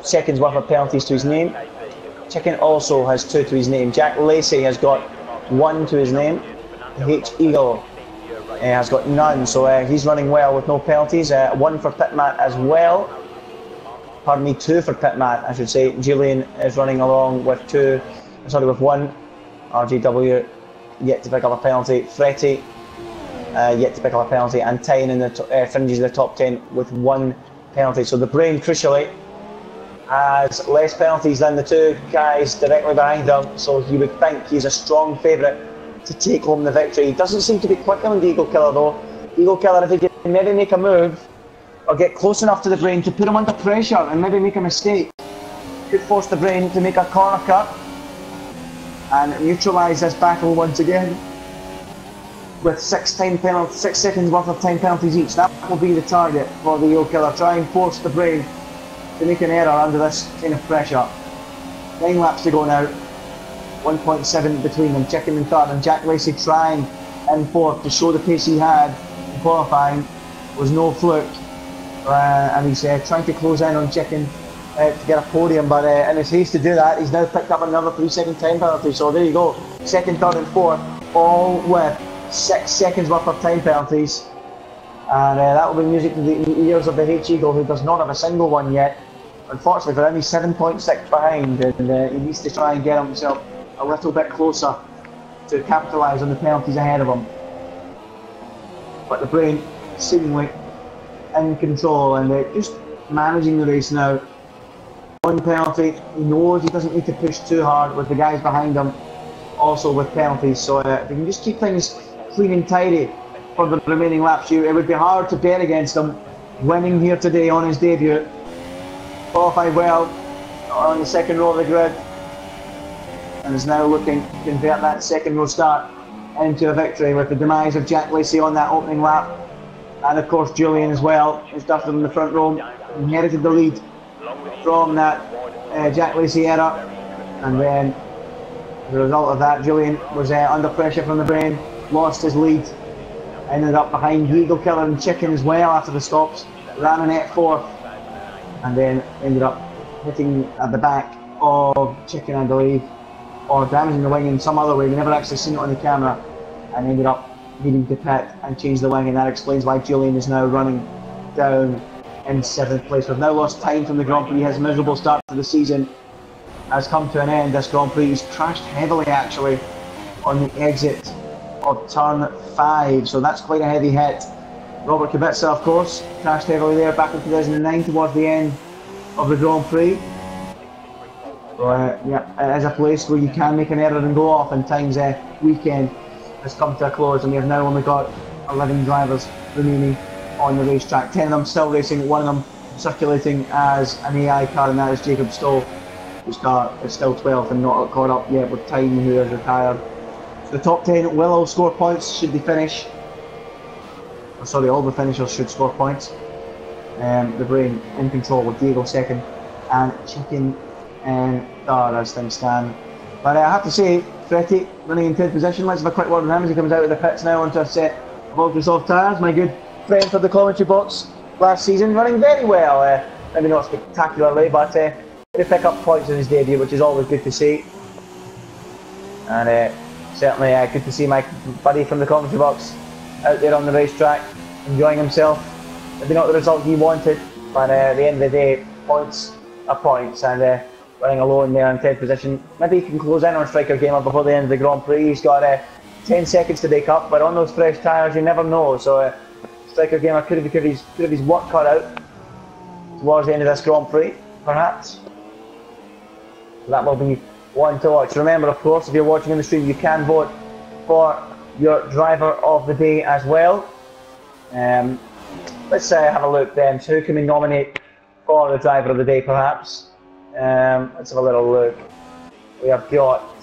seconds worth of penalties to his name. Chicken also has 2 to his name. Jack Lacey has got 1 to his name. H Eagle has got none, so he's running well with no penalties. 1 for Pitmat as well. Pardon me, 2 for Pitmat, I should say. Julian is running along with 1. RGW yet to pick up a penalty. Fretty yet to pick up a penalty, and Tyne in the fringes of the top 10 with 1 penalty. So the Brain, crucially, has less penalties than the 2 guys directly behind him, so you would think he's a strong favourite to take home the victory. He doesn't seem to be quicker than Diego Killer though. Diego Killer, if he can maybe make a move or get close enough to the Brain to put him under pressure and maybe make a mistake, could force the Brain to make a corner cut and neutralise this battle once again. With 6 seconds worth of time penalties each. That will be the target for the Diego Killer. Try and force the Brain to make an error under this kind of pressure. 9 laps to go now. 1.7 between them. Chicken in third, and Jack Lacey trying in fourth to show the pace he had in qualifying. Was no fluke. And he's trying to close in on Chicken to get a podium, but in his haste to do that, he's now picked up another 3-second time penalty. So there you go. Second, third and fourth, all with 6 seconds worth of time penalties, and that will be music to the ears of the H Eagle, who does not have a single one yet. Unfortunately for him, he's 7.6 behind, and he needs to try and get himself a little bit closer to capitalise on the penalties ahead of him. But the Brain seemingly in control and just managing the race now. 1 penalty, he knows he doesn't need to push too hard with the guys behind him also with penalties, so if he can just keep things clean and tidy for the remaining laps, it would be hard to bet against him winning here today on his debut. Qualified well on the second row of the grid and is now looking to convert that second row start into a victory with the demise of Jack Lacey on that opening lap, and of course Julian as well, who started in the front row, inherited the lead from that Jack Lacey era, and then as a result of that, Julian was under pressure from the Brain, lost his lead, ended up behind Diego Killer and Chicken as well after the stops, ran in at fourth, and then ended up hitting at the back of Chicken, I believe, or damaging the wing in some other way. We never actually seen it on the camera, and ended up needing to pit and change the wing, and that explains why Julian is now running down in 7th place. We've now lost time from the Grand Prix. His miserable start to the season has come to an end. This Grand Prix, he's crashed heavily actually on the exit of turn 5, so that's quite a heavy hit. Robert Kubica, of course, crashed heavily there back in 2009 towards the end of the Grand Prix. So, yeah, it is a place where you can make an error and go off, and times weekend has come to a close, and we have now only got 11 drivers remaining on the racetrack. 10 of them still racing, one of them circulating as an AI car, and that is Jacob Stoll, whose car is still 12th and not caught up yet with Tyne, who is retired. So the top 10 will all score points should they finish. Oh, sorry, all the finishers should score points. The Brain in control with Diego second and Chicken third as things stand. But I have to say, Fretty running in 10th position. Let's have a quick word with him as he comes out of the pits now onto a set of ultra soft tyres. My good friend for the commentary box last season, running very well. Maybe not spectacularly, but to pick up points in his debut, which is always good to see. And certainly good to see my buddy from the commentary box out there on the racetrack, enjoying himself. Maybe not the result he wanted, but at the end of the day, points are points, and running alone there in 10th position. Maybe he can close in on Striker Gamer before the end of the Grand Prix. He's got 10 seconds to make up, but on those fresh tyres you never know, so Striker Gamer could have his work cut out towards the end of this Grand Prix, perhaps. So that will be one to watch. Remember, of course, if you're watching on the stream, you can vote for your driver of the day as well. Let's have a look then. So who can we nominate for the driver of the day, perhaps? Let's have a little look. We have got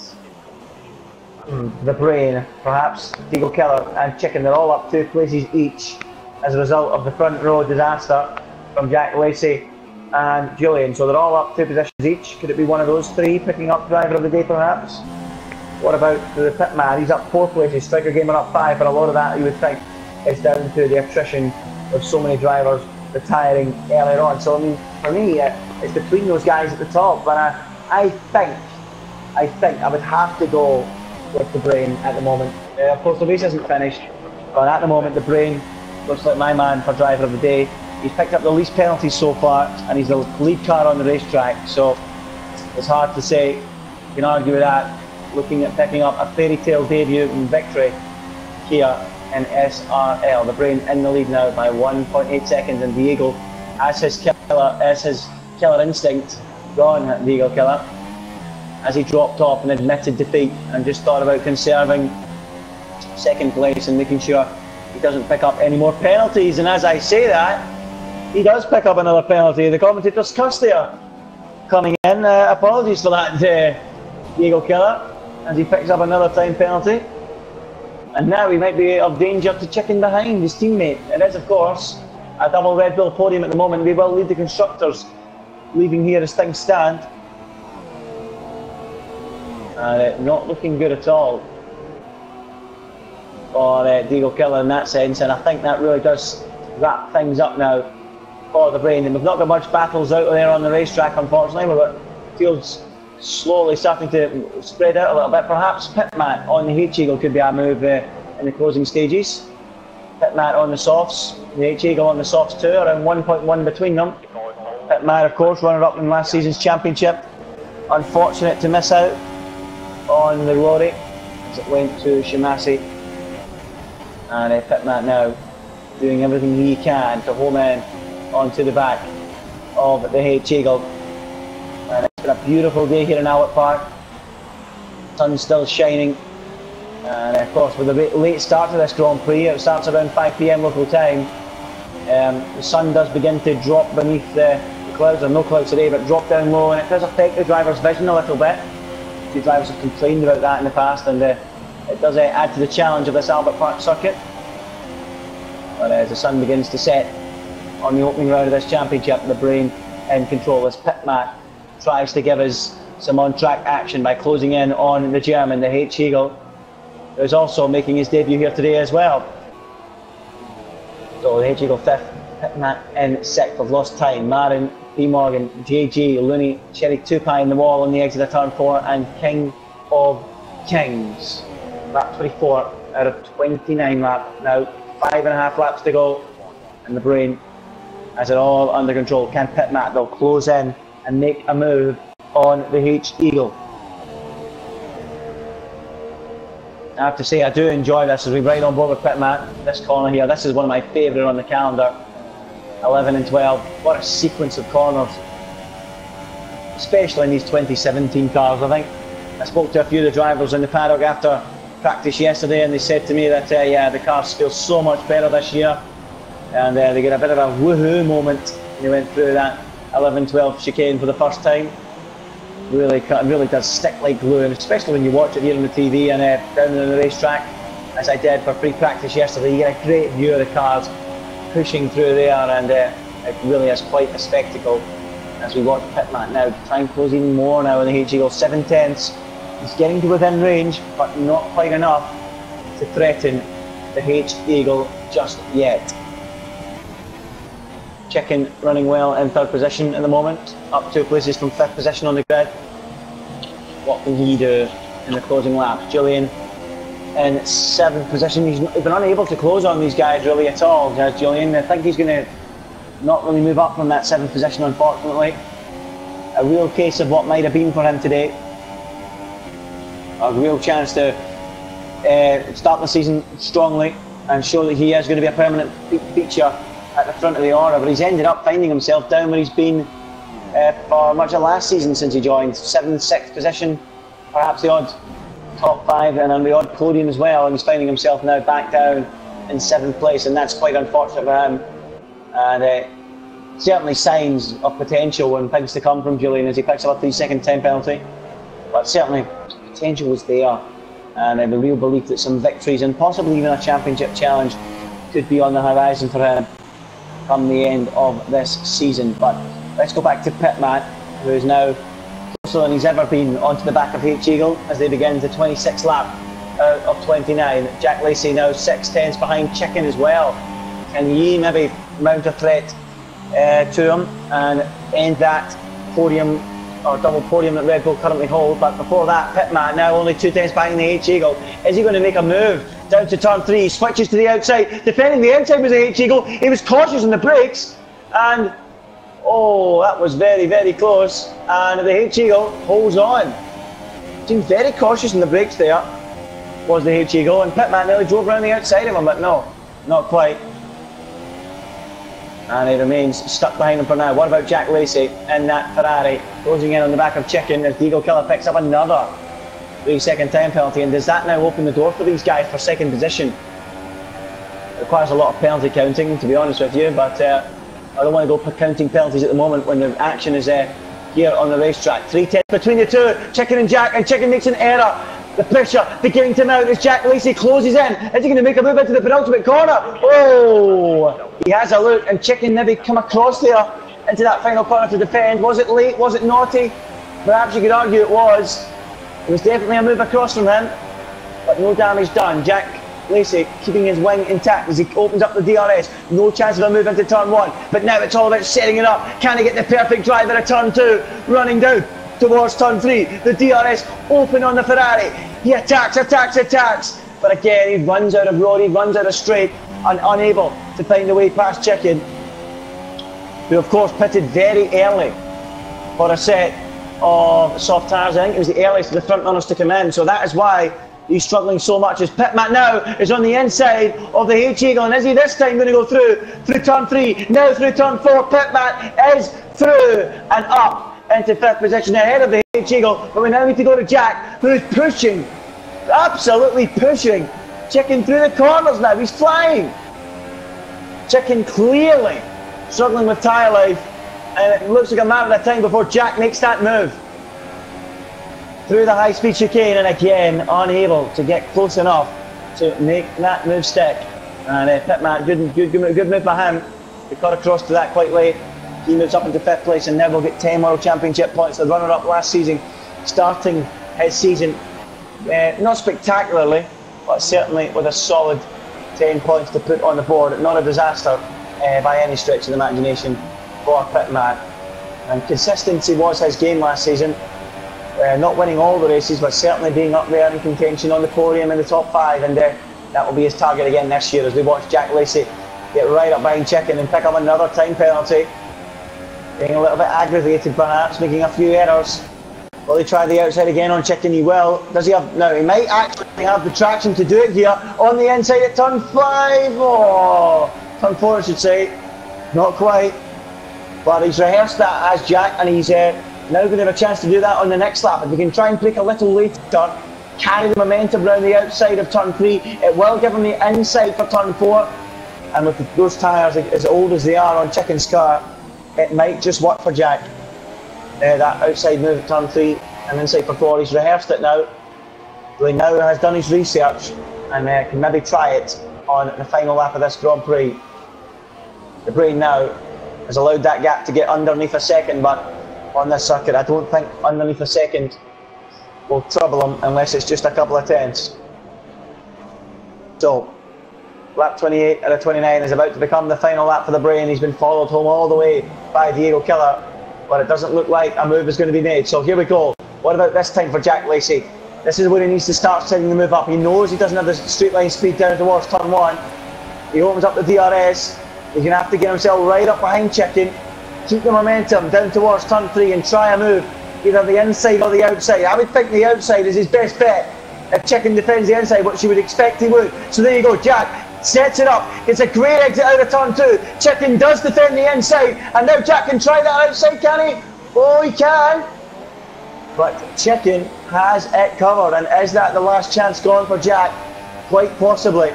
the Brain, perhaps, Diego Keller and Chicken. They're all up 2 places each as a result of the front row disaster from Jack Lacey and Julian. So they're all up 2 positions each. Could it be one of those 3 picking up driver of the day, perhaps? What about the pit man? He's up 4 places. Striker Gamer up 5, but a lot of that you would think is down to the attrition of so many drivers retiring earlier on. So I mean, for me, it's between those guys at the top. But I think I would have to go with the Brain at the moment. Of course, the race isn't finished, but at the moment, the Brain looks like my man for driver of the day. He's picked up the least penalties so far, and he's the lead car on the racetrack. So it's hard to say. You can argue with that. Looking at picking up a fairy tale debut and victory here in SRL. The Brain in the lead now by 1.8 seconds, and Diego, as his killer instinct gone, Diego Killer, as he dropped off and admitted defeat and just thought about conserving second place and making sure he doesn't pick up any more penalties. And as I say that, he does pick up another penalty. The commentator's cuss there coming in. Apologies for that, Diego Killer, as he picks up another time penalty. And now he might be of danger to Chicken behind his teammate. It is, of course, a double Red Bull podium at the moment. We will lead the constructors, leaving here as things stand. Not looking good at all for Diego Killer in that sense, and I think that really does wrap things up now for the Brain. And we've not got much battles out there on the racetrack, unfortunately. We've got fields slowly starting to spread out a little bit. Perhaps pit mat on the H-Eagle could be a move in the closing stages. Pit mat on the softs, the H-Eagle on the softs too, around 1.1 between them. Pit mat, of course, runner-up in last season's championship. Unfortunate to miss out on the lorry as it went to Shimasi. And pit mat now doing everything he can to home in onto the back of the H-Eagle. And it's been a beautiful day here in Albert Park. Sun's still shining. And of course, with the late start to this Grand Prix, it starts around 5 PM local time. The sun does begin to drop beneath the clouds. There are no clouds today, but drop down low, and it does affect the driver's vision a little bit. A few drivers have complained about that in the past, and it does add to the challenge of this Albert Park circuit. But as the sun begins to set on the opening round of this championship, the Brain in control as pit mat tries to give us some on-track action by closing in on the German, the H-Eagle, who's also making his debut here today as well. So the H-Eagle 5th, pit mat in 6th. I've lost time. Marin, P. Morgan, JG, Looney, Cherry Tupai in the wall on the exit of turn 4, and King of Kings. Lap 24 out of 29 lap now. 5.5 laps to go, and the Brain has it all under control. Can pit mat, they'll close in and make a move on the H-Eagle. I have to say I do enjoy this as we ride on board with pit mat. This corner here, this is one of my favourite on the calendar. 11 and 12. What a sequence of corners, especially in these 2017 cars. I think I spoke to a few of the drivers in the paddock after practice yesterday, and they said to me that yeah, the cars feel so much better this year, and they get a bit of a woohoo moment when they went through that 11-12 chicane for the first time. Really does stick like glue, and especially when you watch it here on the TV and down on the racetrack, as I did for pre-practice yesterday, you get a great view of the cars pushing through there, and it really is quite a spectacle as we watch pit mat now try and close even more now in the H-Eagle. 7/10. He's getting to within range, but not quite enough to threaten the H-Eagle just yet. Chicken running well in 3rd position at the moment, up 2 places from 5th position on the grid. What can he do in the closing lap? Julian in 7th position. He's been unable to close on these guys really at all, Julian. I think he's going to not really move up from that 7th position, unfortunately. A real case of what might have been for him today. A real chance to start the season strongly and show that he is going to be a permanent feature at the front of the order, but he's ended up finding himself down where he's been for much of last season since he joined. 7th, 6th position, perhaps the odd top 5 and on the odd podium as well, and he's finding himself now back down in 7th place, and that's quite unfortunate for him, and certainly signs of potential and things to come from Julian as he picks up a 3-second time penalty, but certainly potential was there, and I have a real belief that some victories and possibly even a championship challenge could be on the horizon for him come the end of this season. But let's go back to pit mat, who is now closer than he's ever been onto the back of H-Eagle as they begin the 26th lap out of 29. Jack Lacey now 6/10 behind Chicken as well. Can he maybe mount a threat to him and end that podium or double podium that Red Bull currently hold? But before that, pit mat now only 2/10 behind the H-Eagle. Is he going to make a move down to turn 3? He switches to the outside, defending the outside was the H-Eagle. He was cautious on the brakes, and oh, that was very close, and the H-Eagle holds on. Seemed very cautious on the brakes there was the H-Eagle, and pit mat nearly drove around the outside of him, but no, not quite. And he remains stuck behind him for now. What about Jack Lacey in that Ferrari, closing in on the back of Chicken as the Eagle Killer picks up another 3-second time penalty? And does that now open the door for these guys for 2nd position? It requires a lot of penalty counting, to be honest with you, but I don't want to go counting penalties at the moment when the action is here on the racetrack. 3/10 between the two, Chicken and Jack, and Chicken makes an error. The pressure beginning to mount as Jack Lacey closes in. Is he going to make a move into the penultimate corner? Oh! He has a look, and Chicken maybe come across there into that final corner to defend. Was it late? Was it naughty? Perhaps you could argue it was. It was definitely a move across from him, but no damage done. Jack Lacey keeping his wing intact as he opens up the DRS. No chance of a move into turn 1, but now it's all about setting it up. Can he get the perfect drive at a turn 2? Running down towards turn 3. The DRS open on the Ferrari. He attacks, but again he runs out of road, he runs out of straight, and unable to find a way past Chicken, who of course pitted very early for a set of soft tyres. I think it was the earliest of the front runners to come in, so that is why he's struggling so much. As pit mat now is on the inside of the H-Eagle, and is he this time going to go through turn 3, now through turn 4? Pit mat is through and up into 5th position ahead of the H-Eagle, but we now need to go to Jack, who is pushing, absolutely pushing Chicken through the corners now. He's flying. Chicken clearly struggling with tyre life, and it looks like a matter of time before Jack makes that move through the high-speed chicane, and again unable to get close enough to make that move stick. And pit mat, good move by him. He got across to that quite late. He moves up into 5th place, and now will get 10 World Championship points. The runner-up last season, starting his season not spectacularly, but certainly with a solid 10 points to put on the board. Not a disaster by any stretch of the imagination for pit mat. And consistency was his game last season. Not winning all the races, but certainly being up there in contention on the podium in the top 5, and that will be his target again this year as we watch Jack Lacey get right up behind Chicken and pick up another time penalty. Being a little bit aggravated perhaps, making a few errors. Will he try the outside again on Chicken? He will. Does he have... No, he might actually have the traction to do it here on the inside at turn 5. Oh, turn 4 I should say. Not quite. But he's rehearsed that as Jack, and he's now going to have a chance to do that on the next lap. If he can try and break a little later, carry the momentum around the outside of turn 3, it will give him the inside for turn 4. And with those tyres as old as they are on Chicken's car, it might just work for Jack. That outside move at turn 3 and inside for 4. He's rehearsed it now. He now has done his research and can maybe try it on the final lap of this Grand Prix. The brain now has allowed that gap to get underneath a second, but on this circuit I don't think underneath a second will trouble him unless it's just a couple of tenths. So lap 28 out of 29 is about to become the final lap for the brain. He's been followed home all the way by Diego Killer, but it doesn't look like a move is going to be made. So here we go. What about this time for Jack Lacey? This is where he needs to start setting the move up. He knows he doesn't have the straight line speed down towards turn 1. He opens up the DRS. He's going to have to get himself right up behind Chicken, keep the momentum down towards turn 3 and try a move, either the inside or the outside. I would think the outside is his best bet. If Chicken defends the inside, what you would expect he would. So there you go, Jack sets it up, gets a great exit out of turn 2. Chicken does defend the inside, and now Jack can try that outside, can he? Oh, he can. But Chicken has it covered, and is that the last chance gone for Jack? Quite possibly.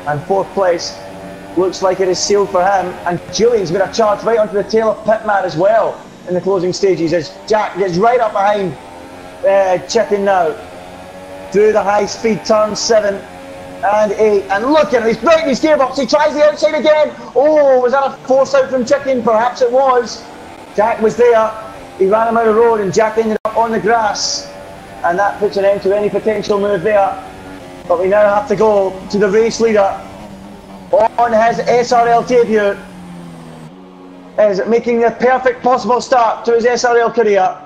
And 4th place looks like it is sealed for him, and Julian's going to charge right onto the tail of Pitman as well in the closing stages as Jack gets right up behind Chicken now through the high speed turns 7 and 8, and look at him, he's breaking his gearbox. He tries the outside again. Oh, was that a force out from Chicken? Perhaps it was. Jack was there, he ran him out of the road, and Jack ended up on the grass, and that puts an end to any potential move there. But we now have to go to the race leader on his SRL debut, is making the perfect possible start to his SRL career.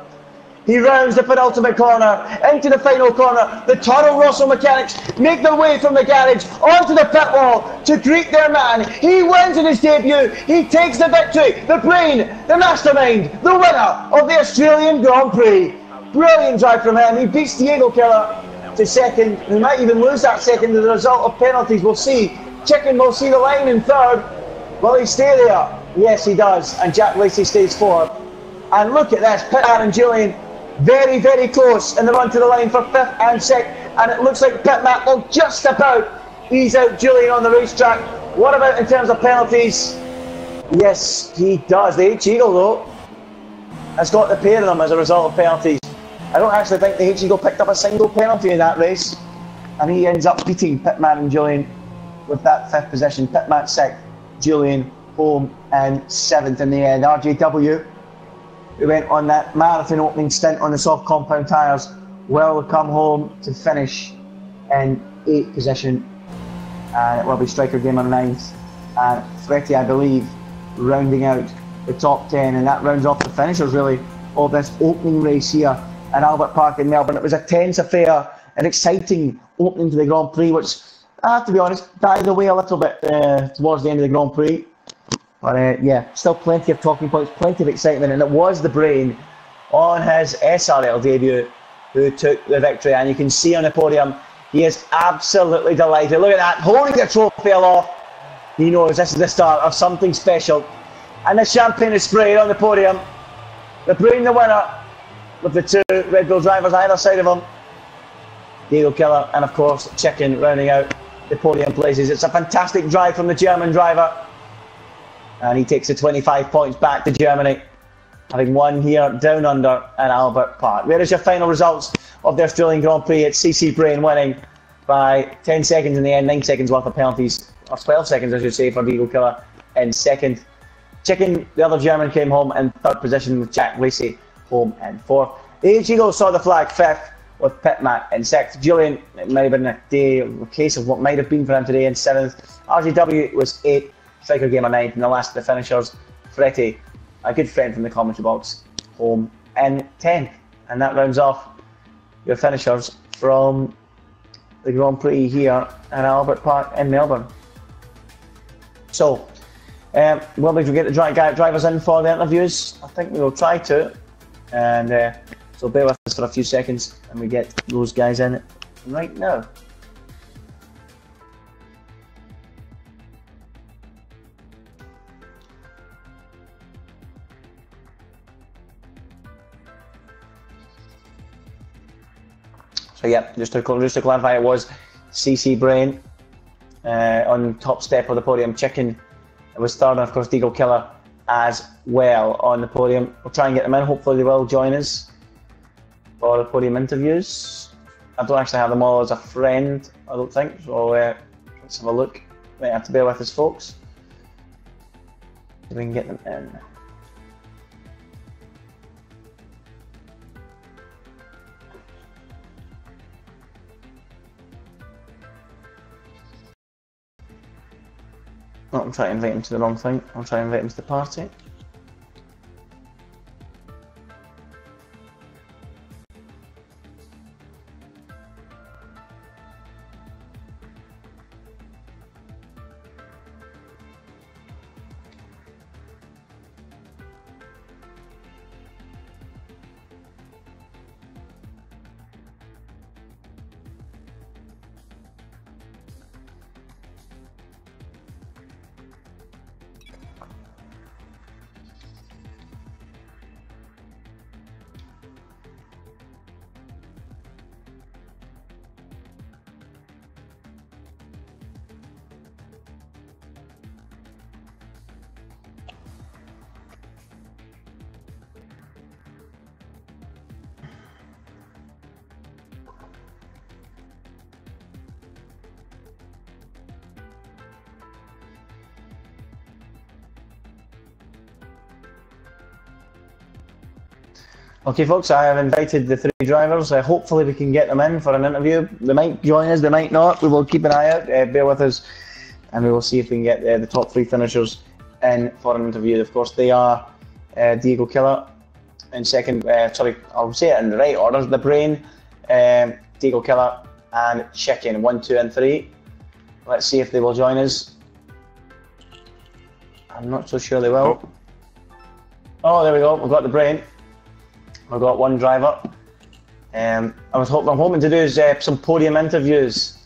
He rounds the penultimate corner into the final corner. The Toro Rosso mechanics make their way from the garage onto the pit wall to greet their man. He wins in his debut. He takes the victory. The brain, the mastermind, the winner of the Australian Grand Prix. Brilliant drive from him. He beats Diego Killer to second. He might even lose that second as a result of penalties. We'll see. Chicken will see the line in 3rd. Will he stay there? Yes, he does. And Jack Lacey stays 4th. And look at this. Pitman and Julian very, very close in the run to the line for 5th and 6th. And it looks like Pitman will just about ease out Julian on the racetrack. What about in terms of penalties? Yes, he does. The H-Eagle, though, has got the pair of them as a result of penalties. I don't actually think the H-Eagle picked up a single penalty in that race. And he ends up beating Pitman and Julian with that 5th position. Pitman 6th, Julian home and 7th in the end. RJW, who went on that marathon opening stint on the soft compound tyres, will come home to finish in 8th position. And it will be Striker Gamer 9th. And Fretty, I believe, rounding out the top 10. And that rounds off the finishers, really, of this opening race here at Albert Park in Melbourne. It was a tense affair, an exciting opening to the Grand Prix, which, I have to be honest, died away a little bit towards the end of the Grand Prix. But yeah, still plenty of talking points, plenty of excitement, and it was the brain on his SRL debut who took the victory. And you can see on the podium, he is absolutely delighted. Look at that, holding the trophy aloft. He knows this is the start of something special. And the champagne is sprayed on the podium. The brain, the winner, with the 2 Red Bull drivers either side of him. Diego Killer and, of course, Chicken rounding out the podium places. It's a fantastic drive from the German driver, and he takes the 25 points back to Germany, having won here down under at Albert Park. There is your final results of the Australian Grand Prix. It's CC Brain winning by 10 seconds in the end, 9 seconds worth of penalties, or 12 seconds I should say, for Diego Killer in 2nd. Chicken, the other German, came home in 3rd position, with Jack Lacey home in 4th. The H-Eagle saw the flag 5th, with Pitman in 6th. Julian, it might have been a case of what might have been for him today, in 7th. RGW was 8th, Striker Gamer 9th, and the last of the finishers, Fretty, a good friend from the commentary box, home in 10th. And that rounds off your finishers from the Grand Prix here at Albert Park in Melbourne. So, will we get the drivers in for the interviews? I think we will try to. And so bear with us for a few seconds and we get those guys in right now. So yeah, just to clarify, it was CC Brain on top step of the podium. Chicken was third, and of course Deagle Killer as well on the podium. We'll try and get them in. Hopefully they will join us for the podium interviews. I don't actually have them all as a friend, I don't think. So let's have a look. Might have to bear with us, folks. So we can get them in. Oh, I'm trying to invite him to the wrong thing. I'll try and invite him to the party. Okay folks, I have invited the three drivers. Hopefully we can get them in for an interview. They might join us, they might not. We will keep an eye out, bear with us, and we will see if we can get the top three finishers in for an interview. Of course they are Deagle Killer in second, sorry, I'll say it in the right order. The Brain, Deagle Killer and Chicken, 1, 2 and 3. Let's see if they will join us. I'm not so sure they will. Oh, there we go, we've got the Brain. We've got one driver. I'm hoping to do is some podium interviews.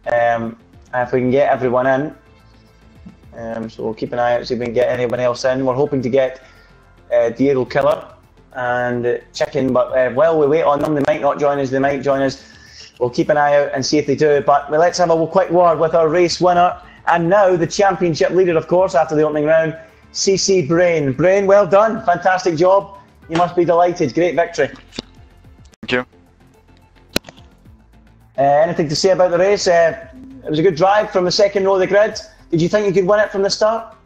If we can get everyone in. So we'll keep an eye out, see if we can get anyone else in. We're hoping to get Deagle Killer and Chicken, but while we wait on them, they might not join us, they might join us. We'll keep an eye out and see if they do. But let's have a quick word with our race winner, and now the championship leader, of course, after the opening round, CC Brain. Brain, well done, fantastic job. You must be delighted. Great victory. Thank you. Anything to say about the race? It was a good drive from the second row of the grid. Did you think you could win it from the start?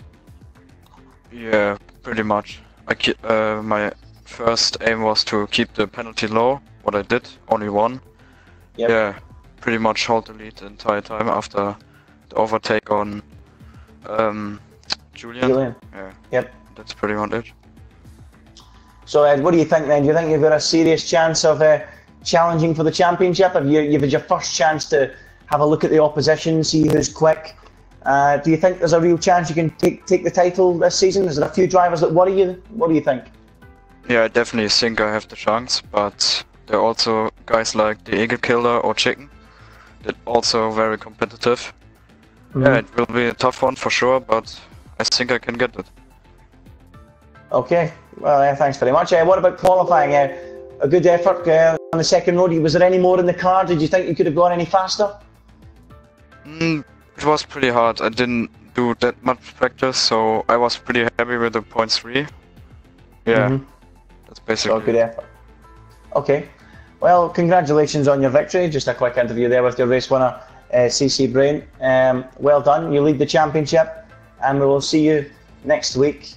Yeah, pretty much. My first aim was to keep the penalty low. What I did, only one. Yep. Yeah, pretty much hold the lead the entire time after the overtake on Julian. Yeah. Yep. That's pretty much it. So what do you think then? Do you think you've got a serious chance of challenging for the championship? You've had your first chance to have a look at the opposition, see who's quick. Do you think there's a real chance you can take the title this season? Is there a few drivers that worry you? What do you think? Yeah, I definitely think I have the chance, but there are also guys like the Deagle Killer or Chicken that also very competitive. Mm-hmm. Yeah, it will be a tough one for sure, but I think I can get it. Okay, well, thanks very much. What about qualifying? A good effort on the second road. Was there any more in the car? Did you think you could have gone any faster? It was pretty hard. I didn't do that much practice, so I was pretty happy with the .3. Yeah, that's basically a good effort. Okay, well, congratulations on your victory. Just a quick interview there with your race winner, CC Brain. Well done, you lead the championship, and we will see you next week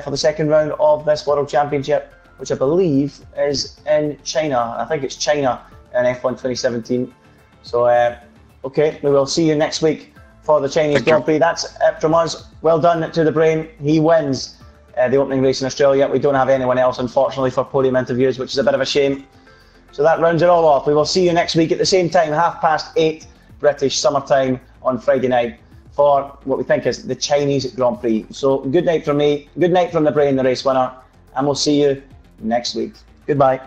for the second round of this World Championship, which I believe is in China. I think it's China in F1 2017. So, okay, we will see you next week for the Chinese Grand Prix. That's it from us. Well done to the Brain. He wins the opening race in Australia. We don't have anyone else, unfortunately, for podium interviews, which is a bit of a shame. So that rounds it all off. We will see you next week at the same time, 8:30 British summertime on Friday night, for what we think is the Chinese Grand Prix. So good night from me, good night from the Brain, the race winner, and we'll see you next week. Goodbye.